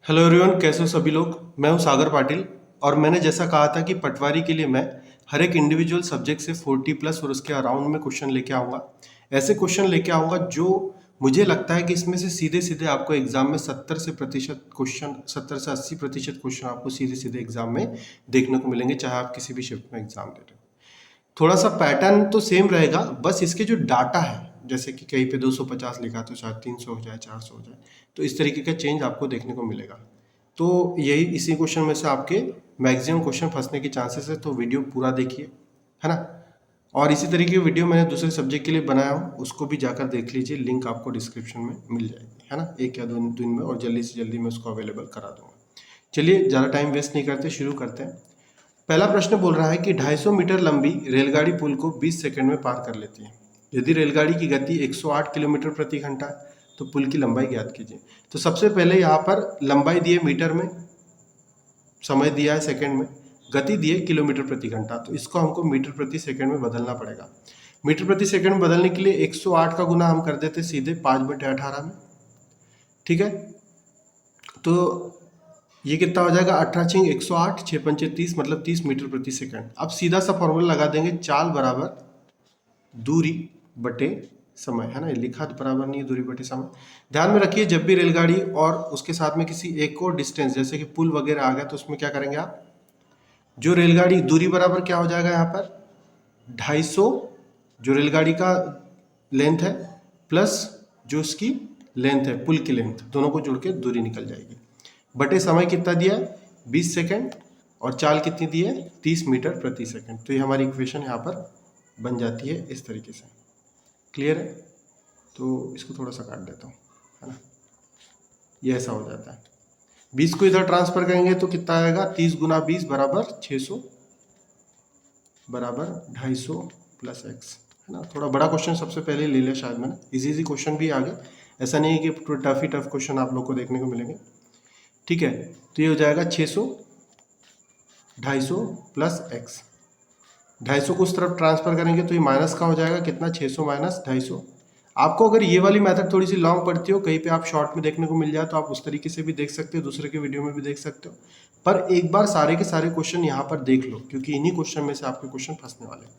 Hello everyone, कैसे हो सभी लोग। मैं हूं सागर पाटिल और मैंने जैसा कहा था कि पटवारी के लिए मैं हर एक इंडिविजुअल सब्जेक्ट से 40 प्लस और उसके अराउंड में क्वेश्चन लेके आऊँगा। ऐसे क्वेश्चन लेके आऊँगा जो मुझे लगता है कि इसमें से सीधे सीधे आपको एग्जाम में 70 से 80% क्वेश्चन आपको सीधे सीधे एग्जाम में देखने को मिलेंगे, चाहे आप किसी भी शिफ्ट में एग्जाम दे रहे हो। थोड़ा सा पैटर्न तो सेम रहेगा, बस इसके जो डाटा है, जैसे कि कहीं पे 250 लिखा तो शायद 300 हो जाए, 400 हो जाए, तो इस तरीके का चेंज आपको देखने को मिलेगा। तो यही इसी क्वेश्चन में से आपके मैक्सिमम क्वेश्चन फंसने के चांसेस है, तो वीडियो पूरा देखिए, है ना। और इसी तरीके की वीडियो मैंने दूसरे सब्जेक्ट के लिए बनाया हूँ, उसको भी जाकर देख लीजिए, लिंक आपको डिस्क्रिप्शन में मिल जाएगी, है ना। 1 या 2 दिन में और जल्दी से जल्दी मैं उसको अवेलेबल करा दूंगा। चलिए ज़्यादा टाइम वेस्ट नहीं करते, शुरू करते हैं। पहला प्रश्न बोल रहा है कि 250 मीटर लंबी रेलगाड़ी पुल को 20 सेकंड में पार कर लेती है। यदि रेलगाड़ी की गति 108 किलोमीटर प्रति घंटा है तो पुल की लंबाई ज्ञात कीजिए। तो सबसे पहले यहाँ पर लंबाई दी है मीटर में, समय दिया है सेकंड में, गति दी है किलोमीटर प्रति घंटा, तो इसको हमको मीटर प्रति सेकंड में बदलना पड़ेगा। मीटर प्रति सेकंड में बदलने के लिए 108 का गुना हम कर देते सीधे 5/18 में, ठीक है। तो ये कितना हो जाएगा, 18 × 108, 6×5 30, मतलब 30 मीटर प्रति सेकंड। अब सीधा सा फॉर्मूला लगा देंगे, चाल बराबर दूरी बटे समय, है ना। लिखा तो बराबर नहीं है, दूरी बटे समय। ध्यान में रखिए, जब भी रेलगाड़ी और उसके साथ में किसी एक और डिस्टेंस जैसे कि पुल वगैरह आ गया, तो उसमें क्या करेंगे आप, जो रेलगाड़ी दूरी बराबर क्या हो जाएगा यहाँ पर 250, जो रेलगाड़ी का लेंथ है, प्लस जो उसकी लेंथ है, पुल की लेंथ, दोनों को जोड़ के दूरी निकल जाएगी, बटे समय कितना दिया है 20 सेकंड, और चाल कितनी दी है 30 मीटर प्रति सेकंड। तो ये हमारी इक्वेशन यहाँ पर बन जाती है इस तरीके से। क्लियर है। तो इसको थोड़ा सा काट देता हूँ, है ना। ये ऐसा हो जाता है। 20 को इधर ट्रांसफर करेंगे तो कितना आएगा, 30 × 20 बराबर 600 बराबर 250 प्लस x, है ना। थोड़ा बड़ा क्वेश्चन सबसे पहले ले लिया शायद मैंने, इजी क्वेश्चन भी आ गए, ऐसा नहीं है कि टफ ही टफ क्वेश्चन आप लोग को देखने को मिलेंगे, ठीक है। तो ये हो जाएगा 600, 250 प्लस x। 250 को उस तरफ ट्रांसफर करेंगे तो ये माइनस का हो जाएगा, कितना 600 माइनस 250। आपको अगर ये वाली मेथड थोड़ी सी लॉन्ग पड़ती हो, कहीं पे आप शॉर्ट में देखने को मिल जाए, तो आप उस तरीके से भी देख सकते हो, दूसरे के वीडियो में भी देख सकते हो, पर एक बार सारे के सारे क्वेश्चन यहाँ पर देख लो, क्योंकि इन्हीं क्वेश्चन में से आपके क्वेश्चन फंसने वाले हैं।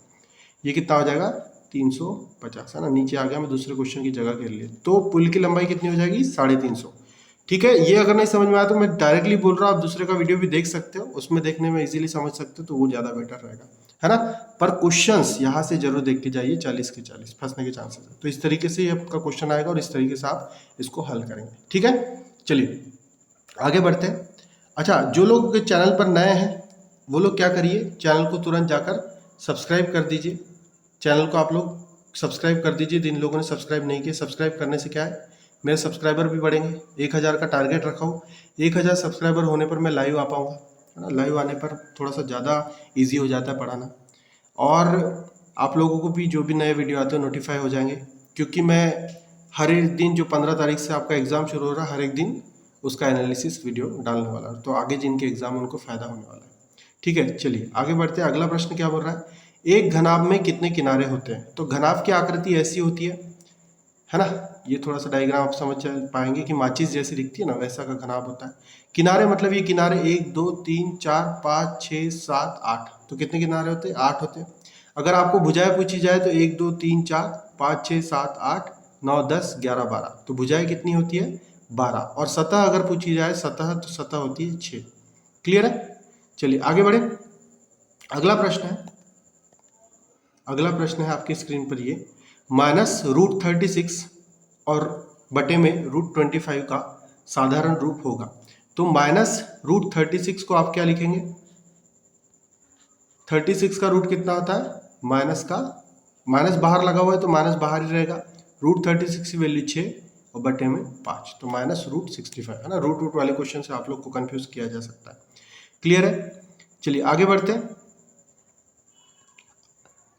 ये कितना हो जाएगा 350, है ना। नीचे आ गया, मैं दूसरे क्वेश्चन की जगह के लिए। तो पुल की लंबाई कितनी हो जाएगी 350, ठीक है। ये अगर नहीं समझ में आया तो मैं डायरेक्टली बोल रहा हूँ, आप दूसरे का वीडियो भी देख सकते हो, उसमें देखने में इजीली समझ सकते हो, तो वो ज़्यादा बेटर रहेगा, है ना। पर क्वेश्चंस यहाँ से जरूर देख के जाइए, 40 के 40 फंसने के चांसेस है। तो इस तरीके से ये आपका क्वेश्चन आएगा और इस तरीके से आप इसको हल करेंगे, ठीक है। चलिए आगे बढ़ते हैं। अच्छा, जो लोग चैनल पर नए हैं वो लोग क्या करिए, चैनल को तुरंत जाकर सब्सक्राइब कर दीजिए। चैनल को आप लोग सब्सक्राइब कर दीजिए, जिन लोगों ने सब्सक्राइब नहीं किया। सब्सक्राइब करने से क्या है, मेरे सब्सक्राइबर भी बढ़ेंगे। 1000 का टारगेट रखा हूँ, 1000 सब्सक्राइबर होने पर मैं लाइव आ पाऊँगा, है ना। लाइव आने पर थोड़ा सा ज़्यादा ईजी हो जाता है पढ़ाना, और आप लोगों को भी जो भी नए वीडियो आते हैं नोटिफाई हो जाएंगे, क्योंकि मैं हर एक दिन, जो 15 तारीख से आपका एग्ज़ाम शुरू हो रहा है, हर एक दिन उसका एनालिसिस वीडियो डालने वाला है, तो आगे जिनके एग्ज़ाम है उनको फ़ायदा होने वाला है, ठीक है। चलिए आगे बढ़ते हैं। अगला प्रश्न क्या बोल रहा है, एक घनाभ में कितने किनारे होते हैं। तो घनाभ की आकृति ऐसी होती है ना। ये थोड़ा सा डायग्राम आप समझ पाएंगे कि माचिस जैसी दिखती है ना, वैसा का घनाभ होता है। किनारे मतलब ये किनारे 1 2 3 4 5 6 7 8, तो कितने किनारे होते हैं 8 होते हैं। अगर आपको भुजाएं पूछी जाए तो 1 2 3 4 5 6 7 8 9 10 11 12, तो भुजाएं कितनी होती है 12। और सतह अगर पूछी जाए सतह, तो सतह होती है 6। क्लियर है। चलिए आगे बढ़े। अगला प्रश्न है, अगला प्रश्न है आपकी स्क्रीन पर, ये -√36 और बटे में √25 का साधारण रूप होगा। तो -√36 को आप क्या लिखेंगे, 36 का रूट कितना होता है, माइनस का, माइनस बाहर लगा हुआ है तो माइनस बाहर ही रहेगा। √36 की वैल्यू 6 और बटे में 5, तो -√65, है ना। रूट वाले क्वेश्चन से आप लोग को कंफ्यूज किया जा सकता है। क्लियर है। चलिए आगे बढ़ते हैं।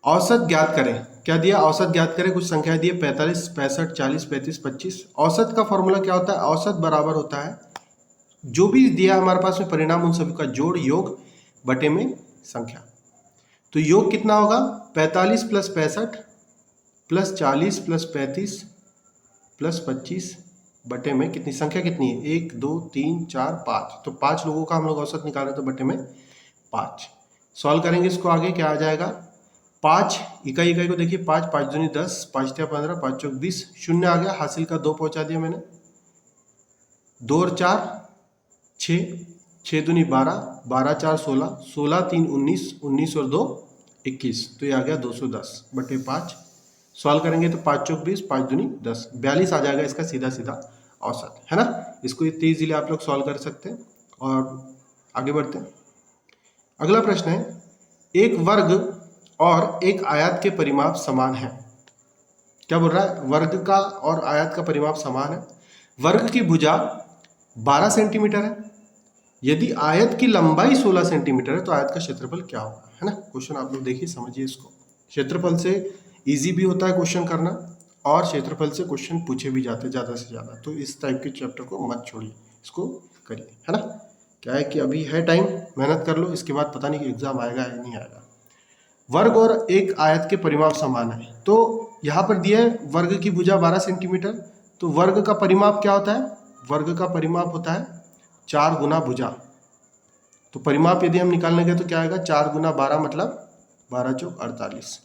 औसत ज्ञात करें, क्या दिया, औसत ज्ञात करें। कुछ संख्या दी है 45 65 40 35 25। औसत का फॉर्मूला क्या होता है, औसत बराबर होता है जो भी दिया हमारे पास में परिणाम उन सभी का जोड़, योग बटे में संख्या। तो योग कितना होगा, 45 + 65 + 40 + 35 + 25 बटे में कितनी संख्या कितनी है, 1 2 3 4 5, तो 5 लोगों का हम लोग औसत निकालें तो बटे में 5। सॉल्व करेंगे इसको, आगे क्या आ जाएगा, 5 इकाई इकाई को देखिए, 5 5 दूनी 10, 5 तिया 15, 5 चौक 20, शून्य आ गया, हासिल का 2 पहुंचा दिया मैंने, 2 और 4 6, 6 दूनी 12, 12 4 16, 16 3 19, 19 और 2 21, तो ये आ गया 210 बटे 5। सॉल्व करेंगे तो 5 चौक 20, 5 दूनी 10, 42 आ जाएगा इसका सीधा सीधा औसत, है ना। इसको इतनी इजीली आप लोग सॉल्व कर सकते हैं। और आगे बढ़ते हैं। अगला प्रश्न है, एक वर्ग और एक आयत के परिमाप समान है। क्या बोल रहा है, वर्ग का और आयत का परिमाप समान है। वर्ग की भुजा 12 सेंटीमीटर है, यदि आयत की लंबाई 16 सेंटीमीटर है तो आयत का क्षेत्रफल क्या होगा, है ना। क्वेश्चन आप लोग देखिए, समझिए इसको। क्षेत्रफल से इजी भी होता है क्वेश्चन करना, और क्षेत्रफल से क्वेश्चन पूछे भी जाते ज़्यादा से ज़्यादा, तो इस टाइप के चैप्टर को मत छोड़िए, इसको करिए, है ना। क्या है कि अभी है टाइम, मेहनत कर लो, इसके बाद पता नहीं कि एग्जाम आएगा या नहीं आएगा। वर्ग और एक आयत के परिमाप समान है, तो यहाँ पर दिया है वर्ग की भुजा 12 सेंटीमीटर, तो वर्ग का परिमाप क्या होता है, वर्ग का परिमाप होता है 4 गुना भुजा। तो परिमाप यदि हम निकालने गए तो क्या आएगा, 4 गुना 12 मतलब 12 चौक 48।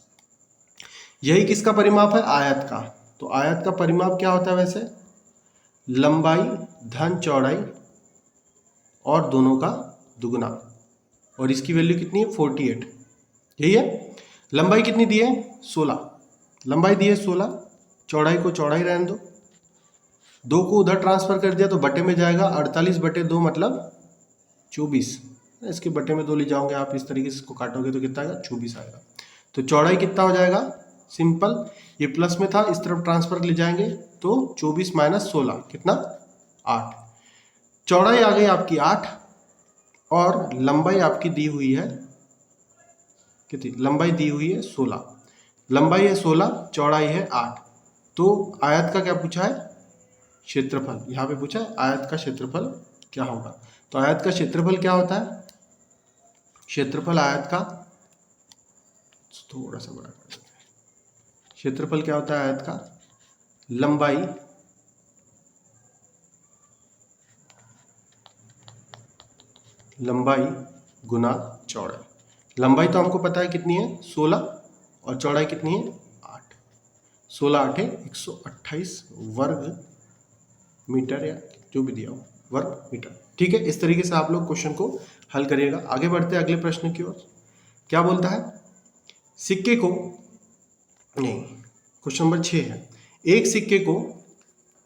यही किसका परिमाप है, आयत का। तो आयत का परिमाप क्या होता है वैसे, लंबाई धन चौड़ाई और दोनों का दुगुना, और इसकी वैल्यू कितनी है 48, यही है। लंबाई कितनी दी है 16, लंबाई दी है 16, चौड़ाई को चौड़ाई रहने दो, 2 को उधर ट्रांसफर कर दिया तो बटे में जाएगा, 48 बटे 2 मतलब 24, इसके बटे में 2 ले जाओगे आप, इस तरीके से इसको काटोगे तो कितना आएगा 24 आएगा। तो चौड़ाई कितना हो जाएगा, सिंपल, ये प्लस में था इस तरफ ट्रांसफर ले जाएंगे तो 24 माइनस 16 कितना 8, चौड़ाई आ गई आपकी 8 और लंबाई आपकी दी हुई है कितनी, लंबाई दी हुई है 16, लंबाई है 16, चौड़ाई है 8, तो आयत का क्या पूछा है, क्षेत्रफल, यहाँ पे पूछा है आयत का क्षेत्रफल क्या होगा। तो आयत का क्षेत्रफल क्या होता है, क्षेत्रफल आयत का, थोड़ा सा बड़ा कर देते हैं, क्षेत्रफल क्या होता है आयत का, लंबाई लंबाई गुना चौड़ाई। लंबाई तो हमको पता है कितनी है 16, और चौड़ाई कितनी है 8, 16 8 128 वर्ग मीटर, या जो भी दिया हो वर्ग मीटर, ठीक है। इस तरीके से आप लोग क्वेश्चन को हल करिएगा। आगे बढ़ते हैं अगले प्रश्न की ओर। क्या बोलता है, सिक्के को, नहीं, क्वेश्चन नंबर 6 है, एक सिक्के को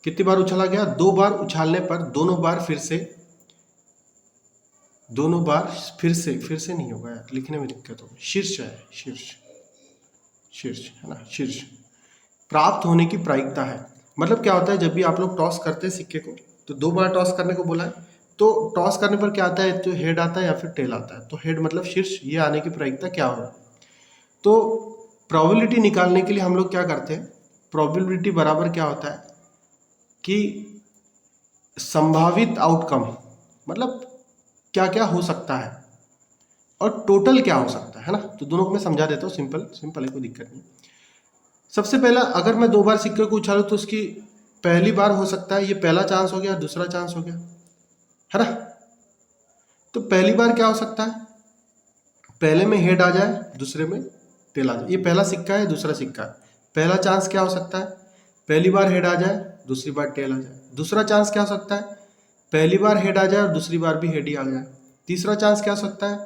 कितनी बार उछाला गया, 2 बार उछालने पर दोनों बार फिर से नहीं होगा यार, लिखने में दिक्कत होगी, शीर्ष है, शीर्ष है ना, शीर्ष प्राप्त होने की प्रायिकता है। मतलब क्या होता है, जब भी आप लोग टॉस करते हैं सिक्के को, तो 2 बार टॉस करने को बोला है, तो टॉस करने पर क्या आता है, तो हेड आता है या फिर टेल आता है, तो हेड मतलब शीर्ष, ये आने की प्रायिकता क्या होगा। तो प्रोबेबिलिटी निकालने के लिए हम लोग क्या करते हैं, प्रोबेबिलिटी बराबर क्या होता है कि संभावित आउटकम, मतलब क्या क्या हो सकता है और टोटल क्या हो सकता है ना। तो दोनों को मैं समझा देता हूँ, सिंपल है, कोई दिक्कत नहीं। सबसे पहला, अगर मैं 2 बार सिक्के को उछालूं तो उसकी पहली बार हो सकता है, ये पहला चांस हो गया, दूसरा चांस हो गया, है ना। तो पहली बार क्या हो सकता है, पहले में हेड आ जाए, दूसरे में टेल आ जाए, ये पहला सिक्का है, दूसरा सिक्का है, पहला चांस क्या हो सकता है, पहली बार हेड आ जाए, दूसरी बार टेल आ जाए। दूसरा चांस क्या हो सकता है, पहली बार हेड आ जाए और दूसरी बार भी हेड ही आ जाए। तीसरा चांस क्या हो सकता है,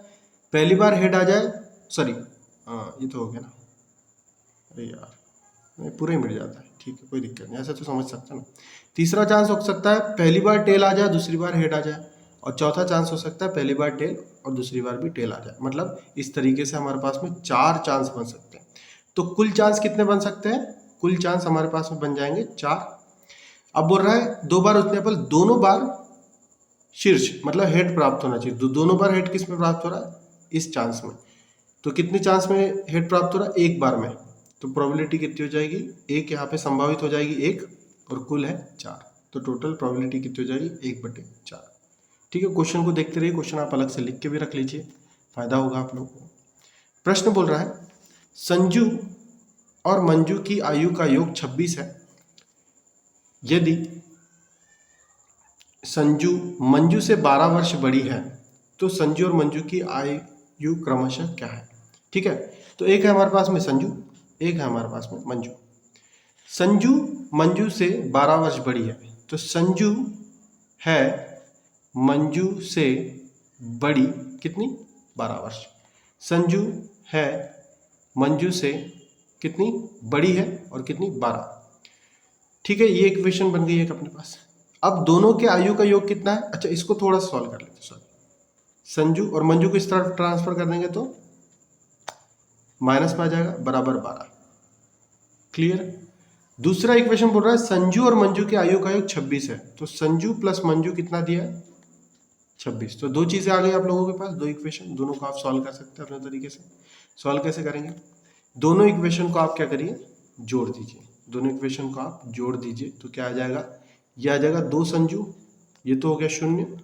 पहली बार हेड आ जाए, सॉरी ये तो हो गया ना, अरे यार पूरा ही मिट जाता है, ठीक है, कोई दिक्कत नहीं, ऐसा तो समझ सकते ना। तीसरा चांस हो सकता है पहली बार टेल आ जाए, दूसरी बार हेड आ जाए, और चौथा चांस हो सकता है पहली बार टेल और दूसरी बार भी टेल आ जाए। मतलब इस तरीके से हमारे पास में 4 चांस बन सकते हैं। तो कुल चांस कितने बन सकते हैं, कुल चांस हमारे पास में बन जाएंगे 4। अब बोल रहा है 2 बार उठने पर दोनों बार शीर्ष, मतलब हेड प्राप्त होना चाहिए। दोनों बार हेड किस में प्राप्त हो रहा है, इस चांस में। तो कितने चांस में हेड प्राप्त हो रहा है, 1 बार में। तो प्रोबेबिलिटी कितनी हो जाएगी, 1 यहाँ पे संभावित हो जाएगी 1, और कुल है 4, तो टोटल प्रोबेबिलिटी कितनी हो जाएगी 1/4। ठीक है, क्वेश्चन को देखते रहिए, क्वेश्चन आप अलग से लिख के भी रख लीजिए, फायदा होगा आप लोगों को। प्रश्न बोल रहा है, संजू और मंजू की आयु का योग 26 है, यदि संजू मंजू से 12 वर्ष बड़ी है, तो संजू और मंजू की आयु क्रमशः क्या है? ठीक है, तो एक है हमारे पास में संजू, एक है हमारे पास में मंजू। संजू मंजू से 12 वर्ष बड़ी है, तो संजू है मंजू से बड़ी कितनी? 12 वर्ष। संजू है मंजू से कितनी बड़ी है और कितनी? 12। ठीक है, ये इक्वेशन बन गई है अपने पास। अब दोनों के आयु का योग कितना है? अच्छा, इसको थोड़ा सॉल्व कर लेते हैं। सॉरी, संजू और मंजू को इस तरफ ट्रांसफर कर देंगे तो माइनस में आ जाएगा, बराबर 12। क्लियर? दूसरा इक्वेशन बोल रहा है संजू और मंजू के आयु का योग 26 है, तो संजू प्लस मंजू कितना दिया है? 26। तो दो चीजें आ गई आप लोगों के पास, दो इक्वेशन, दोनों को आप सॉल्व कर सकते हैं अपने तरीके से। सॉल्व कैसे करेंगे? दोनों इक्वेशन को आप क्या करिए? जोड़ दीजिए। दोनों इक्वेशन को आप जोड़ दीजिए तो क्या आ जाएगा? ये आ जाएगा 2 संजू, ये तो हो गया 0,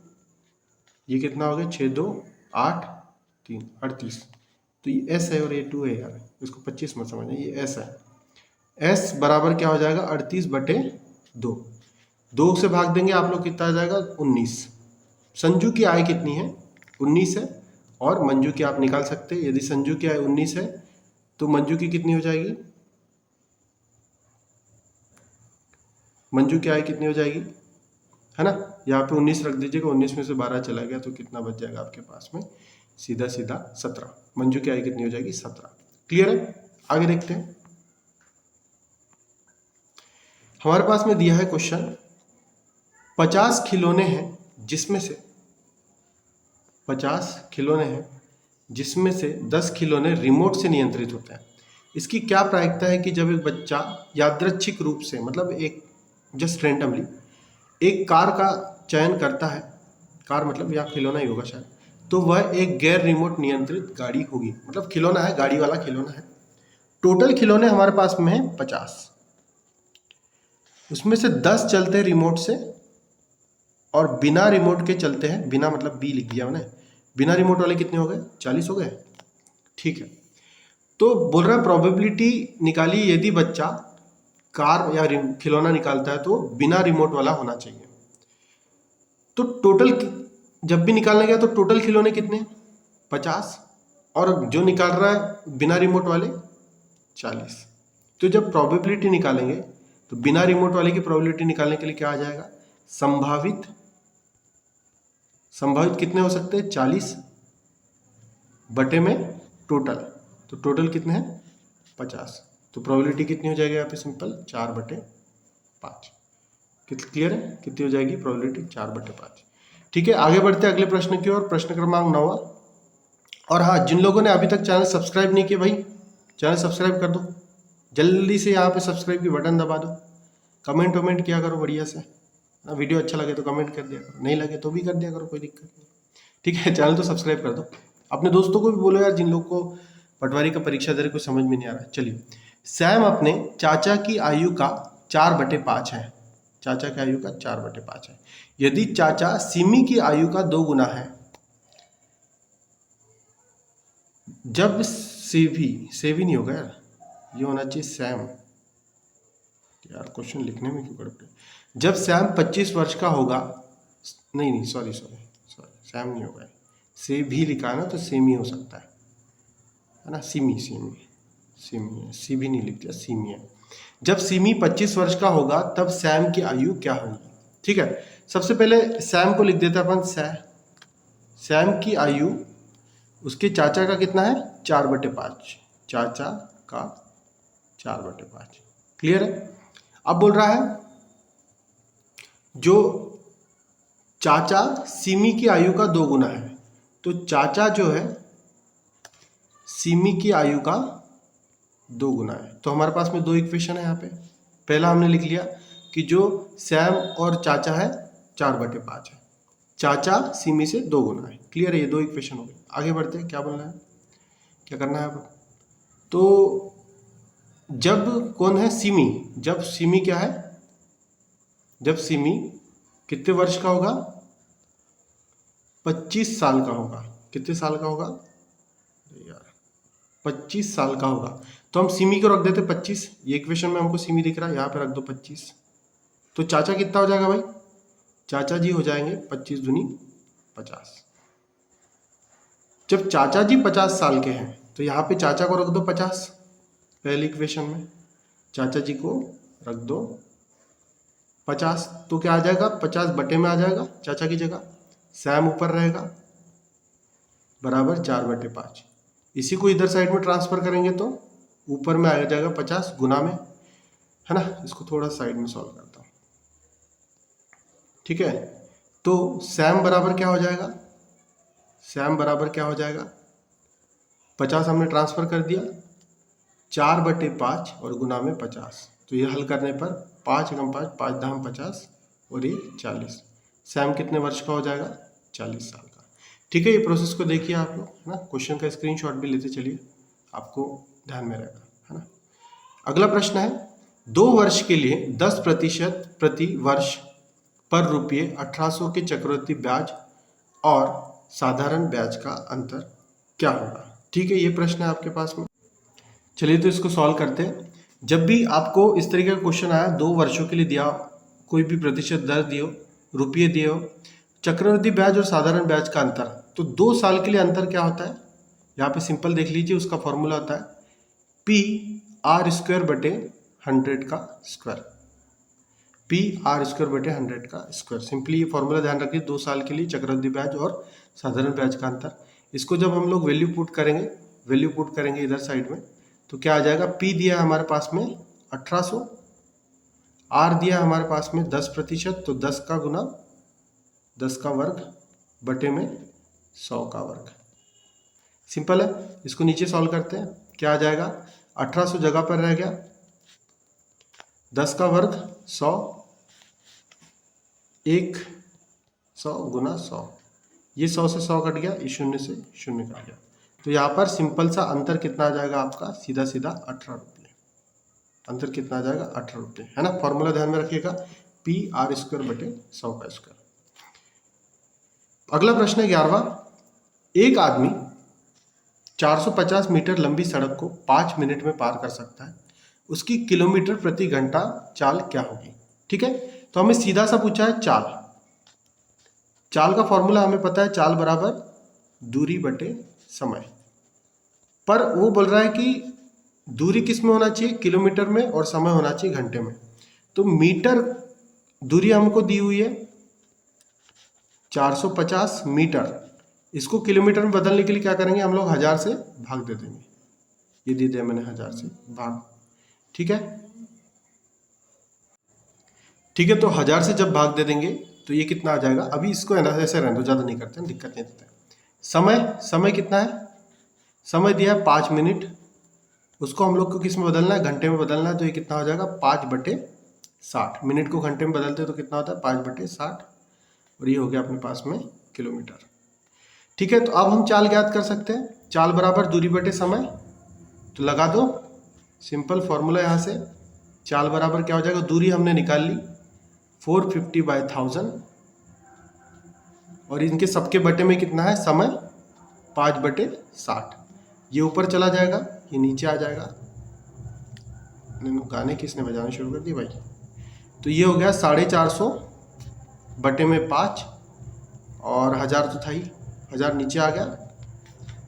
ये कितना हो गया? 6 2 8 3 38। तो ये एस है और ये 2 है यार, इसको 25 मत समझना, ये एस है। एस बराबर क्या हो जाएगा? 38/2। 2 से भाग देंगे आप लोग, कितना आ जाएगा? 19। संजू की आय कितनी है? 19 है, और मंजू की आप निकाल सकते हैं। यदि संजू की आय 19 है तो मंजू की कितनी हो जाएगी? मंजू की आय कितनी हो जाएगी? है ना, यहाँ पे 19 रख दीजिएगा, 19 में से 12 चला गया तो कितना बच जाएगा आपके पास में? सीधा सीधा 17। मंजू की आय कितनी हो जाएगी? 17। क्लियर है? आगे देखते हैं। हमारे पास में दिया है क्वेश्चन, 50 खिलौने हैं जिसमें से 50 खिलौने हैं जिसमें से 10 खिलौने रिमोट से नियंत्रित होते हैं। इसकी क्या प्रायिकता है कि जब एक बच्चा यादृच्छिक रूप से, मतलब एक जस्ट रैंडमली एक कार का चयन करता है, कार मतलब या खिलौना ही होगा शायद, तो वह एक गैर रिमोट नियंत्रित गाड़ी होगी। मतलब खिलौना है, गाड़ी वाला खिलौना है। टोटल खिलौने हमारे पास में है 50, उसमें से 10 चलते हैं रिमोट से और बिना रिमोट के चलते हैं, बिना मतलब बी लिख दिया मैंने, बिना रिमोट वाले कितने हो गए? 40 हो गए। ठीक है, तो बोल रहा है प्रोबेबिलिटी निकालिए यदि बच्चा कार या खिलौना निकालता है तो बिना रिमोट वाला होना चाहिए। तो टोटल जब भी निकालने गया तो टोटल खिलौने कितने? 50, और जो निकाल रहा है बिना रिमोट वाले 40। तो जब प्रोबेबिलिटी निकालेंगे तो बिना रिमोट वाले की प्रोबेबिलिटी निकालने के लिए क्या आ जाएगा? संभावित कितने हो सकते हैं? 40 बटे में टोटल, तो टोटल कितने हैं? 50। तो प्रोबेबिलिटी कितनी हो जाएगी यहाँ पे? सिंपल 4/5। क्लियर है? कितनी हो जाएगी प्रोबेबिलिटी? 4/5। ठीक है, आगे बढ़ते हैं अगले प्रश्न की ओर। प्रश्न क्रमांक 9। और हाँ, जिन लोगों ने अभी तक चैनल सब्सक्राइब नहीं किया, भाई चैनल सब्सक्राइब कर दो जल्दी से, यहाँ पे सब्सक्राइब की बटन दबा दो, कमेंट वमेंट किया करो बढ़िया से। वीडियो अच्छा लगे तो कमेंट कर दिया करो, नहीं लगे तो भी कर दिया करो, कोई दिक्कत नहीं। ठीक है, चैनल तो सब्सक्राइब कर दो। अपने दोस्तों को भी बोलो यार, जिन लोग को पटवारी का परीक्षा दे रहे कोई समझ में नहीं आ रहा है। चलिए, सैम अपने चाचा की आयु का 4/5 है। चाचा की आयु का 4/5 है। यदि चाचा सिमी की आयु का 2 गुना है, जब सेवी नहीं होगा यार, ये होना चाहिए सैम। यार क्वेश्चन लिखने में क्यों गड़बड़? जब सैम 25 वर्ष का होगा, नहीं सॉरी, सैम नहीं होगा, से भी लिखा है ना, तो सेम ही हो सकता है ना। सिमी है, सी भी नहीं लिख दिया, सिमी है। जब सिमी 25 वर्ष का होगा तब सैम की आयु क्या होगी? ठीक है, सबसे पहले सैम को लिख देते हैं अपन। सैम की आयु उसके चाचा का कितना है? 4/5। चाचा का 4/5। क्लियर है? अब बोल रहा है जो चाचा सिमी की आयु का 2 गुना है, तो चाचा जो है सिमी की आयु का 2 गुना है। तो हमारे पास में 2 इक्वेशन है यहाँ पे। पहला हमने लिख लिया कि जो सैम और चाचा है 4/5 है, चाचा सिमी से 2 गुना है। क्लियर है? ये 2 इक्वेशन हो गए। आगे बढ़ते हैं, क्या बोलना है, क्या करना है अब? तो जब कौन है? सिमी। जब सिमी क्या है? जब सिमी कितने वर्ष का होगा? 25 साल का होगा। कितने साल का होगा यार? 25 साल का होगा। तो हम सिमी को रख देते 25। ये इक्वेशन में हमको सिमी दिख रहा है, यहाँ पे रख दो 25। तो चाचा कितना हो जाएगा भाई? चाचा जी हो जाएंगे 25 दूनी 50। जब चाचा जी 50 साल के हैं तो यहाँ पे चाचा को रख दो 50 पहली इक्वेशन में, चाचा जी को रख दो 50, तो क्या आ जाएगा 50 बटे में आ जाएगा चाचा की जगह, सैम ऊपर रहेगा बराबर 4/5। इसी को इधर साइड में ट्रांसफर करेंगे तो ऊपर में आ जाएगा 50 गुना में, है ना। इसको थोड़ा साइड में सॉल्व करता हूँ, ठीक है। तो सैम बराबर क्या हो जाएगा, सैम बराबर क्या हो जाएगा, 50 हमने ट्रांसफर कर दिया, 4/5 और गुना में 50, तो ये हल करने पर 5 × 5 5 दाम 50 और ये 40। सैम कितने वर्ष का हो जाएगा, 40 साल का। ठीक है, ये प्रोसेस को देखिए आप लोग, है ना। क्वेश्चन का स्क्रीनशॉट भी लेते चलिए, आपको ध्यान में रहेगा, है ना। अगला प्रश्न है, 2 वर्ष के लिए 10% प्रति वर्ष पर रुपये 1800 के चक्रवृद्धि ब्याज और साधारण ब्याज का अंतर क्या होगा। ठीक है, ये प्रश्न है आपके पास में। चलिए तो इसको सॉल्व करते हैं। जब भी आपको इस तरीके का क्वेश्चन आया, 2 वर्षों के लिए दिया, कोई भी प्रतिशत दर दियो, रुपये दिए हो, चक्रवृद्धि ब्याज और साधारण ब्याज का अंतर, तो 2 साल के लिए अंतर क्या होता है, यहाँ पे सिंपल देख लीजिए, उसका फॉर्मूला होता है PR²/100 का स्क्वायर, PR²/100 का स्क्वायर। सिंपली ये फॉर्मूला ध्यान रखिए, 2 साल के लिए चक्रवृद्धि ब्याज और साधारण ब्याज का अंतर। इसको जब हम लोग वैल्यू पुट करेंगे इधर साइड में, तो क्या आ जाएगा, P दिया हमारे पास में 1800, R दिया हमारे पास में 10%, तो 10 का गुना 10 का वर्ग बटे में 100 का वर्ग। सिंपल है, इसको नीचे सॉल्व करते हैं, क्या आ जाएगा, 1800 जगह पर रह गया, 10 का वर्ग 100, 100 गुना 100, ये 100 से 100 कट गया, ये 0 से 0 कट गया, तो यहाँ पर सिंपल सा अंतर कितना आ जाएगा आपका, सीधा सीधा 18 रुपये। अंतर कितना आ जाएगा, 18 रुपये, है ना। फॉर्मूला ध्यान में रखिएगा, PR²/100 का स्क्वायर। अगला प्रश्न है 11वां, एक आदमी 450 मीटर लंबी सड़क को 5 मिनट में पार कर सकता है, उसकी किलोमीटर प्रति घंटा चाल क्या होगी। ठीक है, तो हमें सीधा सा पूछा है चाल का फॉर्मूला हमें पता है, चाल बराबर दूरी बटे समय, पर वो बोल रहा है कि दूरी किस में होना चाहिए, किलोमीटर में, और समय होना चाहिए घंटे में। तो मीटर दूरी हमको दी हुई है 450 मीटर, इसको किलोमीटर में बदलने के लिए क्या करेंगे हम लोग, 1000 से भाग दे देंगे, ये दे दिया मैंने 1000 से भाग। ठीक है, ठीक है, तो 1000 से जब भाग दे देंगे तो ये कितना आ जाएगा, अभी इसको है ना ऐसे रहने दो, ज़्यादा नहीं करते हैं, दिक्कत नहीं देते। समय कितना है, समय दिया है 5 मिनट, उसको हम लोग को किस में बदलना है, घंटे में बदलना है, तो ये कितना हो जाएगा 5/60। मिनट को घंटे में बदलते तो कितना होता है 5/60, और ये हो गया अपने पास में किलोमीटर। ठीक है, तो अब हम चाल ज्ञात कर सकते हैं, चाल बराबर दूरी बटे समय, तो लगा दो सिंपल फॉर्मूला यहाँ से, चाल बराबर क्या हो जाएगा, दूरी हमने निकाल ली 450/1000, और इनके सबके बटे में कितना है समय, 5/60, ये ऊपर चला जाएगा, ये नीचे आ जाएगा। गाने किसने बजाने शुरू कर दिए भाई, तो ये हो गया 450/5, और 1000 तो था ही, 1000 नीचे आ गया,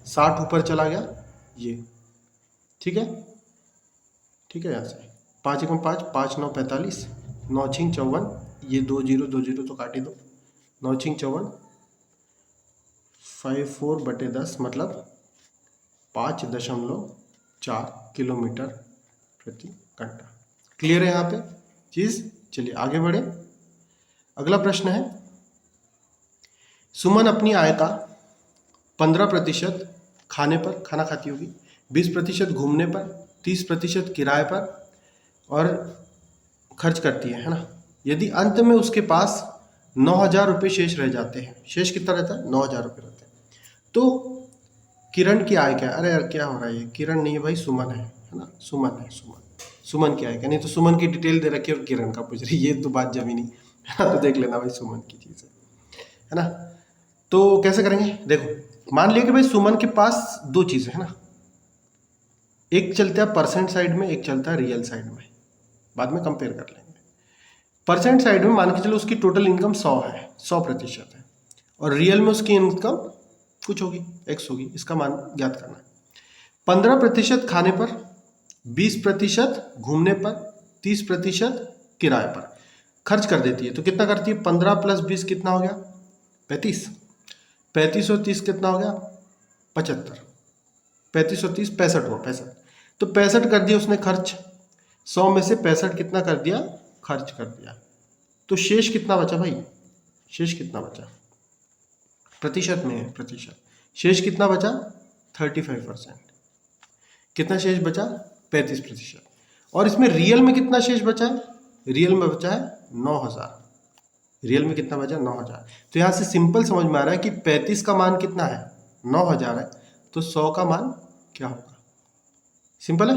60 ऊपर चला गया, ये ठीक है। यहाँ से 5 × 5 5 9 45, 9 6 54, ये 2 0 तो काट ही दो, 9 6 54, 54/10 मतलब 5.4 किलोमीटर प्रति घंटा। क्लियर है यहाँ पे चीज़। चलिए आगे बढ़े। अगला प्रश्न है, सुमन अपनी आय का 15% खाने पर, खाना खाती होगी, 20% घूमने पर, 30% किराए पर और खर्च करती है ना। यदि अंत में उसके पास 9000 रुपये शेष रह जाते हैं, शेष कितना रहता है 9000 रुपये रहते हैं, तो किरण की आय क्या है, अरे यार क्या हो रहा है, ये किरण नहीं है भाई, सुमन है ना, सुमन है, सुमन की आय क्या, नहीं तो सुमन की डिटेल दे रखी है और किरण का पूछ रही, ये तो बात जमी नहीं है, तो देख लेना भाई सुमन की चीज़ है ना। तो कैसे करेंगे, देखो मान लिया कि भाई सुमन के पास 2 चीज़ें है ना, एक चलता है परसेंट साइड में, एक चलता है रियल साइड में, बाद में कंपेयर कर लेंगे। परसेंट साइड में मान के चलो उसकी टोटल इनकम 100 है, 100% है, और रियल में उसकी इनकम कुछ होगी, x होगी, इसका मान ज्ञात करना है। 15% खाने पर, 20% घूमने पर, 30% किराए पर खर्च कर देती है, तो कितना करती है? 15 + 20 कितना हो गया? 35। 35 और 30 कितना हो गया? 75। 35 और 30 65 हुआ, 65। तो 65 कर दिया उसने खर्च, 100 में से 65 कितना कर दिया? खर्च कर दिया। तो शेष कितना बचा भाई? शेष कितना बचा? प्रतिशत में है, प्रतिशत। शेष कितना बचा? 35%। कितना शेष बचा? 35%। और इसमें रियल में कितना शेष बचा है? रियल में बचा है 9000। रियल में कितना बचा? 9000। तो यहां से सिंपल समझ में आ रहा है कि 35 का मान कितना है? 9000 है, तो 100 का मान क्या होगा? सिंपल है,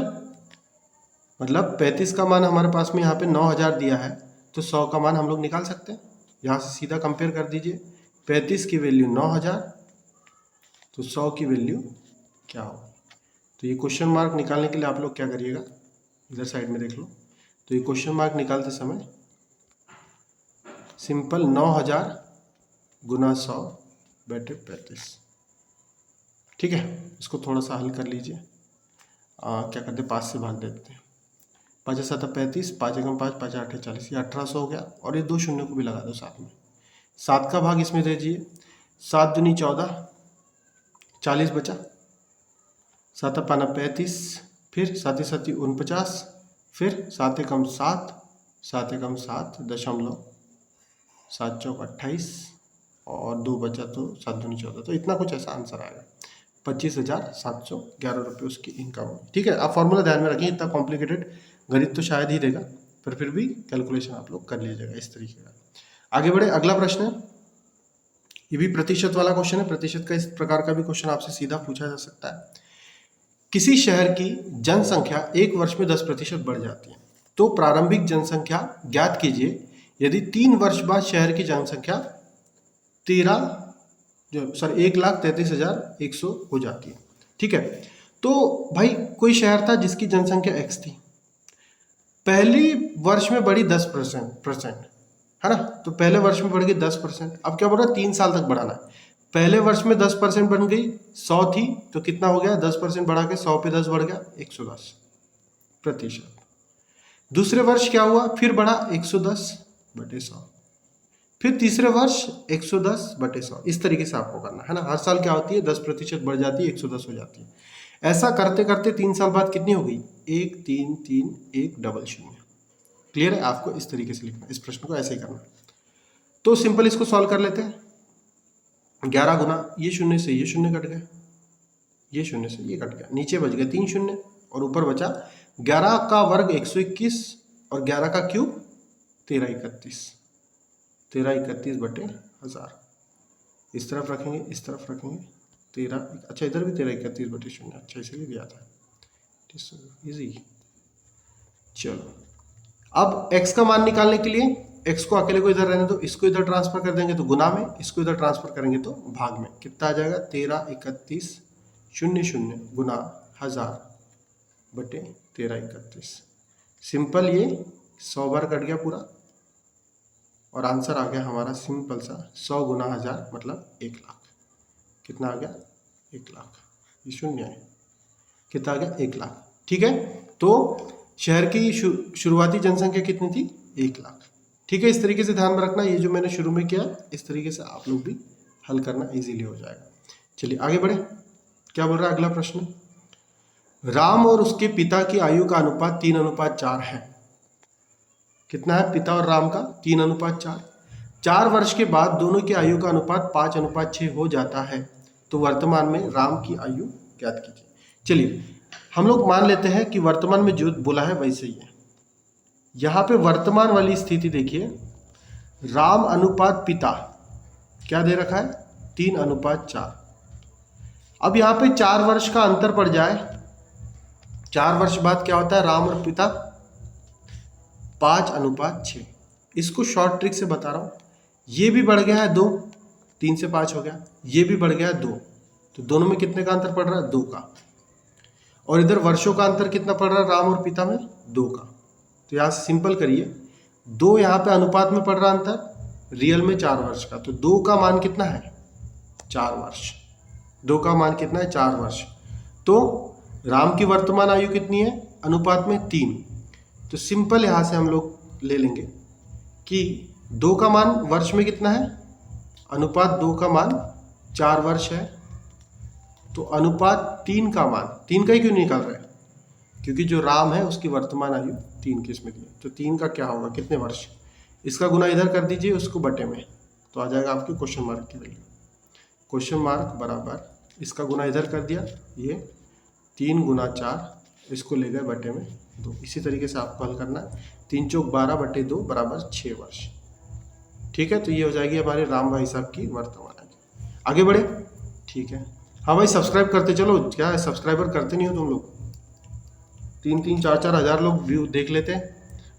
मतलब 35 का मान हमारे पास में यहाँ पे 9000 दिया है, तो 100 का मान हम लोग निकाल सकते हैं। यहाँ से सीधा कंपेयर कर दीजिए, 35 की वैल्यू 9000, तो 100 की वैल्यू क्या होगी? तो ये क्वेश्चन मार्क निकालने के लिए आप लोग क्या करिएगा, इधर साइड में देख लो। तो ये क्वेश्चन मार्क निकालते समय सिंपल 9000 गुना 100 बटे 35, ठीक है। इसको थोड़ा सा हल कर लीजिए। क्या करते हैं, 5 से भाग देते हैं। 5 7 35, 5 एकम 5, 5 8 40, ये 1800 हो गया। और ये 2 शून्य को भी लगा दो साथ में। 7 का भाग इसमें दीजिए, 7 दूनी 14, 40 बचा। 7 पाना 35, फिर 7 7 49, फिर 7 एकम 7, 7 एकम 7 दशमलव 7 चौक 28, और 2 बचा तो 7 दूनी 14। तो इतना कुछ ऐसा आंसर आएगा, 25,711 रुपये उसकी इनकम होगी, ठीक है। आप फॉर्मूला ध्यान में रखिए, इतना कॉम्प्लिकेटेड गणित तो शायद ही देगा, पर फिर भी कैलकुलेशन आप लोग कर लीजिएगा इस तरीके का। आगे बढ़े, अगला प्रश्न है, ये भी प्रतिशत वाला क्वेश्चन है। प्रतिशत का इस प्रकार का भी क्वेश्चन आपसे सीधा पूछा जा सकता है। किसी शहर की जनसंख्या 1 वर्ष में 10% बढ़ जाती है, तो प्रारंभिक जनसंख्या ज्ञात कीजिए यदि 3 वर्ष बाद शहर की जनसंख्या 1,33,100 हो जाती है, ठीक है। तो भाई कोई शहर था जिसकी जनसंख्या x थी, पहली वर्ष में बढ़ी 10%, है ना। तो पहले वर्ष में बढ़ गई 10%। अब क्या बोल रहा है? 3 साल तक बढ़ाना है। पहले वर्ष में 10% बन गई, 100 थी, तो कितना हो गया? 10% बढ़ा के 100 पे 10 बढ़ गया, 110%। दूसरे वर्ष क्या हुआ? फिर बढ़ा 110/100, फिर तीसरे वर्ष 110/100। इस तरीके से आपको करना है ना। हर साल क्या होती है? 10% बढ़ जाती है, 110 हो जाती है। ऐसा करते करते 3 साल बाद कितनी हो गई? 1,3,3,1,0,0। क्लियर है? आपको इस तरीके से लिखना, इस प्रश्न को ऐसे ही करना। तो सिंपल इसको सॉल्व कर लेते हैं। 11 गुना, ये शून्य से ये शून्य कट गया, ये शून्य से ये कट गया, नीचे बच गया 3 शून्य, और ऊपर बचा 11 का वर्ग 121, और 11 का क्यूब 1331, 1331/1000। इस तरफ रखेंगे, इस तरफ रखेंगे 13, अच्छा इधर भी 1331/0, अच्छा इसलिए दिया था, इजी। चलो, अब x का मान निकालने के लिए x को अकेले को इधर रहने दो, इसको इधर ट्रांसफर कर देंगे तो गुना में, इसको इधर ट्रांसफर करेंगे तो भाग में। कितना आ जाएगा? 1331,000 गुना 1000/1331। सिंपल, ये 100 बार कट गया पूरा, और आंसर आ गया हमारा सिंपल सा 100 गुना 1000 मतलब 1 लाख। कितना आ गया? 1 लाख। ये शून्य है, कितना आ गया? 1 लाख, ठीक है। तो शहर की शुरुआती जनसंख्या कितनी थी? 1 लाख, ठीक है। इस तरीके से ध्यान में रखना, ये जो मैंने शुरू में किया इस तरीके से आप लोग भी हल करना इजीली हो जाएगा। चलिए आगे बढ़े, क्या बोल रहा है अगला प्रश्न? राम और उसके पिता की आयु का अनुपात 3:4 है। कितना है पिता और राम का? 3:4। 4 वर्ष के बाद दोनों की आयु का अनुपात 5:6 हो जाता है, तो वर्तमान में राम की आयु ज्ञात कीजिए। चलिए हम लोग मान लेते हैं कि वर्तमान में जो बोला है वैसे ही है। यहाँ पे वर्तमान वाली स्थिति देखिए, राम अनुपात पिता क्या दे रखा है? 3:4। अब यहाँ पे 4 वर्ष का अंतर पड़ जाए, 4 वर्ष बाद क्या होता है? राम और पिता 5:6। इसको शॉर्ट ट्रिक से बता रहा हूँ, ये भी बढ़ गया है 2, 3 से 5 हो गया, ये भी बढ़ गया है 2, तो दोनों में कितने का अंतर पड़ रहा है? 2 का। और इधर वर्षों का अंतर कितना पड़ रहा है राम और पिता में? 2 का। तो यहाँ से सिंपल करिए, 2 यहाँ पे अनुपात में पड़ रहा अंतर, रियल में 4 वर्ष का, तो 2 का मान कितना है 4 वर्ष। 2 का मान कितना है 4 वर्ष। तो राम की वर्तमान आयु कितनी है अनुपात में 3। तो सिंपल यहाँ से हम लोग ले लेंगे कि 2 का मान वर्ष में कितना है, अनुपात 2 का मान 4 वर्ष है, तो अनुपात 3 का मान, 3 का ही क्यों निकाल रहे हैं, क्योंकि जो राम है उसकी वर्तमान आयु 3 की इसमें दी है, तो 3 का क्या होगा कितने वर्ष, इसका गुना इधर कर दीजिए उसको बटे में, तो आ जाएगा आपकी क्वेश्चन मार्क की वैल्यू। क्वेश्चन मार्क बराबर इसका गुना इधर कर दिया, ये 3 गुना 4, इसको ले गए बटे में 2। इसी तरीके से आपको हल करना है, 3 चौक 12 बटे 2 बराबर 6 वर्ष। ठीक है, तो ये हो जाएगी हमारे राम भाई साहब की वर्तमान आयु। आगे बढ़े, ठीक है। हाँ भाई सब्सक्राइब करते चलो, क्या है सब्सक्राइबर करते नहीं हो तुम लोग, 3-3, 4-4 हज़ार लोग व्यू देख लेते हैं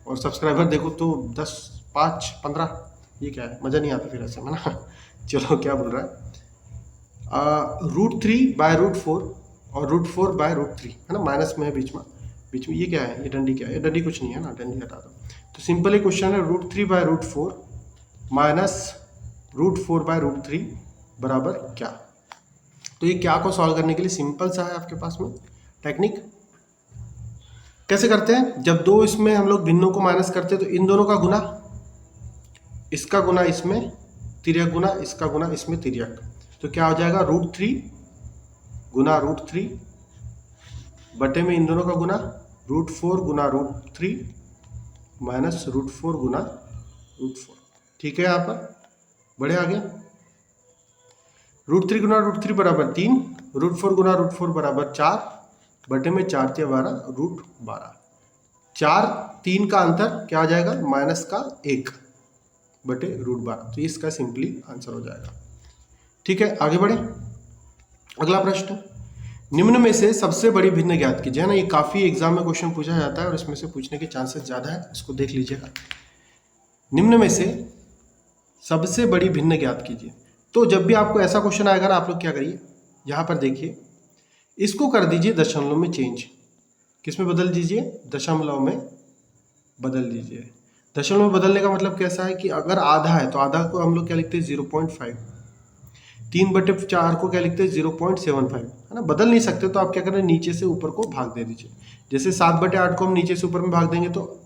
और सब्सक्राइबर देखो तो 10, 5, 15, ये क्या है, मज़ा नहीं आता फिर ऐसे में ना। चलो क्या बोल रहा है, √3/√4 और √4/√3 है ना, माइनस में है बीच में ये क्या है, ये डंडी क्या है, ये डंडी कुछ नहीं है ना, डंडी हटा दो। तो सिंपल ही क्वेश्चन है √3/√4 माइनस √4/√3 बराबर क्या। तो ये क्या को सॉल्व करने के लिए सिंपल सा है आपके पास में टेक्निक। कैसे करते हैं, जब 2 इसमें हम लोग भिन्नों को माइनस करते हैं तो इन दोनों का गुना, इसका गुना इसमें तिर्यक गुना, इसका गुना इसमें तिर्यक, तो क्या हो जाएगा √3 गुना √3 बटे में इन दोनों का गुना √4 गुना √3 माइनस √4 गुना √4। ठीक है, यहाँ पर बढ़े आगे, √3 गुना √3 बराबर 3, √4 गुना √4 बराबर 4 बटे में 4 × 12 √12। 4 3 का अंतर क्या आ जाएगा माइनस का 1 बटे √12, तो इसका सिंपली आंसर हो जाएगा। ठीक है, आगे बढ़े। अगला प्रश्न, निम्न में से सबसे बड़ी भिन्न ज्ञात कीजिए, है ना, ये काफ़ी एग्जाम में क्वेश्चन पूछा जाता है और इसमें से पूछने के चांसेस ज़्यादा है, इसको देख लीजिएगा। निम्न में से सबसे बड़ी भिन्न ज्ञात कीजिए। तो जब भी आपको ऐसा क्वेश्चन आएगा ना, आप लोग क्या करिए, यहाँ पर देखिए, इसको कर दीजिए दशमलव में चेंज। किस में बदल दीजिए, दशमलव में बदल दीजिए। दशमलव में बदलने का मतलब कैसा है कि अगर आधा है तो आधा को हम लोग क्या लिखते हैं 0.5, 3/4 को क्या लिखते हैं 0.75, है ना। बदल नहीं सकते तो आप क्या करें, नीचे से ऊपर को भाग दे दीजिए। जैसे 7/8 को हम नीचे से ऊपर में भाग देंगे तो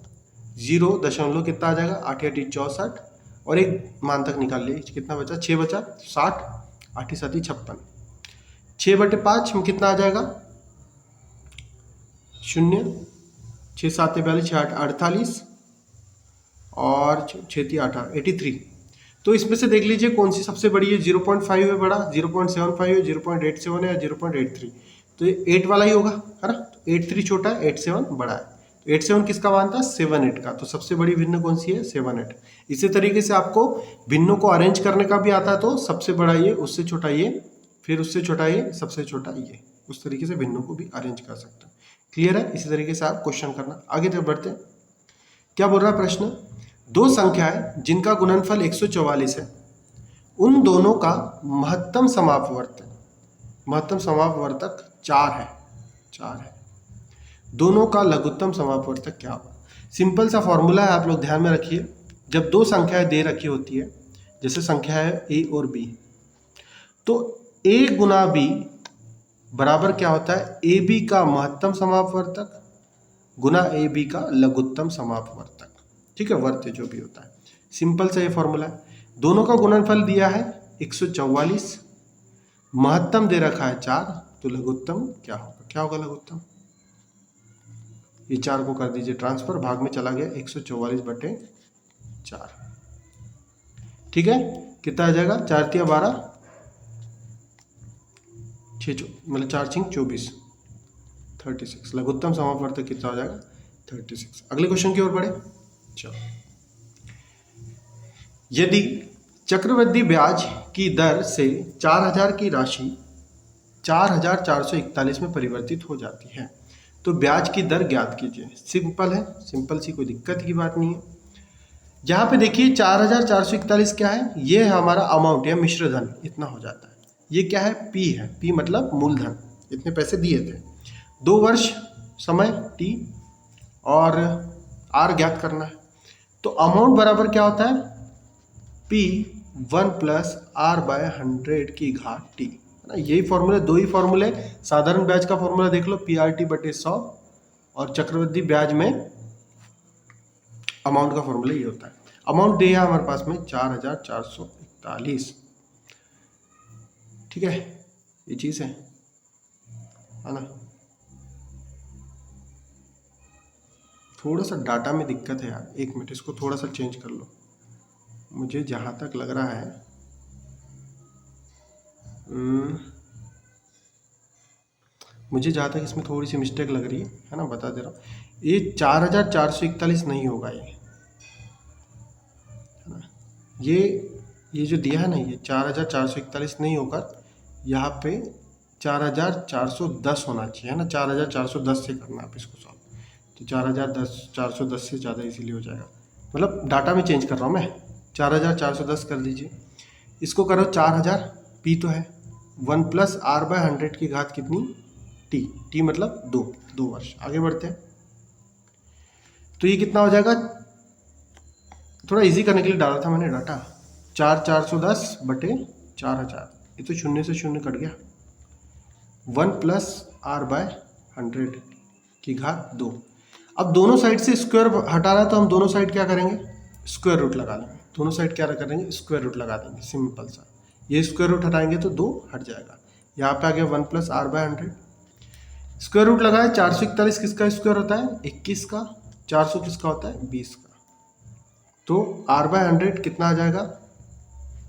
0 दशमलव कितना आ जाएगा, 8 × 8 = 64 और एक मान तक निकाल लिए, कितना बचा 6 बचा 60, 8 × 7 = 56, 6/5 में कितना आ जाएगा 0, 6 × 7 = 42, 6 × 8 = 48 और 6 × 3 = 18, 83। तो इसमें से देख लीजिए कौन सी सबसे बड़ी है, 0.5 है बड़ा, 0.75 है, 0.87 है या 0.83, तो ये 8 वाला ही होगा, है ना। 83 छोटा है, 87 बड़ा है। 87 किसका मान था, 7/8 का, तो सबसे बड़ी भिन्न कौन सी है 7/8। इसी तरीके से आपको भिन्नों को अरेंज करने का भी आता है, तो सबसे बड़ा ये, उससे छोटा ये, फिर उससे छोटा ये, सबसे छोटा ये, उस तरीके से भिन्नों को भी अरेंज कर सकते हैं। क्लियर है, इसी तरीके से आप क्वेश्चन करना। आगे तक बढ़ते हैं, क्या बोल रहा है प्रश्न, 2 संख्याएं जिनका गुणनफल 144 है, उन दोनों का महत्तम समापवर्तक 4 है, दोनों का लघुत्तम समापवर्तक क्या होगा। सिंपल सा फॉर्मूला है, आप लोग ध्यान में रखिए। जब 2 संख्याएं दे रखी होती है, जैसे संख्या है a और b, तो a गुना b बराबर क्या होता है, ab का महत्तम समापवर्तक गुना ab का लघुत्तम समापवर्तक। ठीक है, वर्त जो भी होता है, सिंपल सा ये फॉर्मूला है। दोनों का गुणनफल दिया है 144, महत्तम दे रखा है 4, तो लघुत्तम क्या होगा लघुत्तम, ये 4 को कर दीजिए ट्रांसफर, भाग में चला गया 144/4। ठीक है, कितना आ जाएगा, 4 × 12 6, मतलब 4 × 6 = 24, 36। लघुत्तम समापवर्तक कितना हो जाएगा 36। अगले क्वेश्चन की ओर बढ़े, चलो। यदि चक्रवृद्धि ब्याज की दर से 4000 की राशि 4441 में परिवर्तित हो जाती है, तो ब्याज की दर ज्ञात कीजिए। सिंपल है, सिंपल सी, कोई दिक्कत की बात नहीं है। यहाँ पे देखिए 4441 क्या है, ये है हमारा अमाउंट या मिश्र धन, इतना हो जाता है। ये क्या है, P है, P मतलब मूलधन, इतने पैसे दिए थे। 2 वर्ष समय T और R ज्ञात करना है। तो तो अमाउंट बराबर क्या होता है, P 1 प्लस R बाय 100 की घात T, है ना। यही फॉर्मूले, दो ही फॉर्मूले, साधारण ब्याज का फॉर्मूला देख लो PRT बटे 100, और चक्रवृद्धि ब्याज में अमाउंट का फॉर्मूला ये होता है। अमाउंट दिया हमारे पास में 4441, ठीक है, ये चीज है ना। थोड़ा सा डाटा में दिक्कत है यार, एक मिनट, इसको थोड़ा सा चेंज कर लो। मुझे जहां तक लग रहा है मुझे जहां तक इसमें थोड़ी सी मिस्टेक लग रही है ना, बता दे रहा हूँ। ये 4441 नहीं होगा, ये है ना, ये जो दिया है ना, ये 4441 नहीं होकर यहाँ पे 4410 होना चाहिए, है ना। 4410 से करना आप इसको सॉल्व, तो 410 से ज़्यादा इसीलिए हो जाएगा, मतलब डाटा में चेंज कर रहा हूँ मैं। 4410 कर दीजिए, इसको करो 4000, पी तो है 1 प्लस R बाय 100 की घात कितनी, टी मतलब 2 वर्ष। आगे बढ़ते हैं, तो ये कितना हो जाएगा, थोड़ा इजी करने के लिए डाला था मैंने डाटा, 4410 बटे 4000, ये तो शून्य से शून्य कट गया, 1 प्लस R बाय 100 की घात 2। अब दोनों साइड से स्क्वायर हटाना है, तो हम दोनों साइड क्या करेंगे, स्क्वायर रूट लगा लेंगे। दोनों साइड क्या करेंगे, स्क्वायर रूट लगा देंगे, सिंपल सा। ये स्क्वायर रूट हटाएंगे तो 2 हट जाएगा, यहाँ पे आ गया 1 plus R by 100, square root लगाए। 441 किसका स्क्वायर होता है, 21 का, 400 किसका होता है, 20 का, तो R बाय 100 कितना आ जाएगा,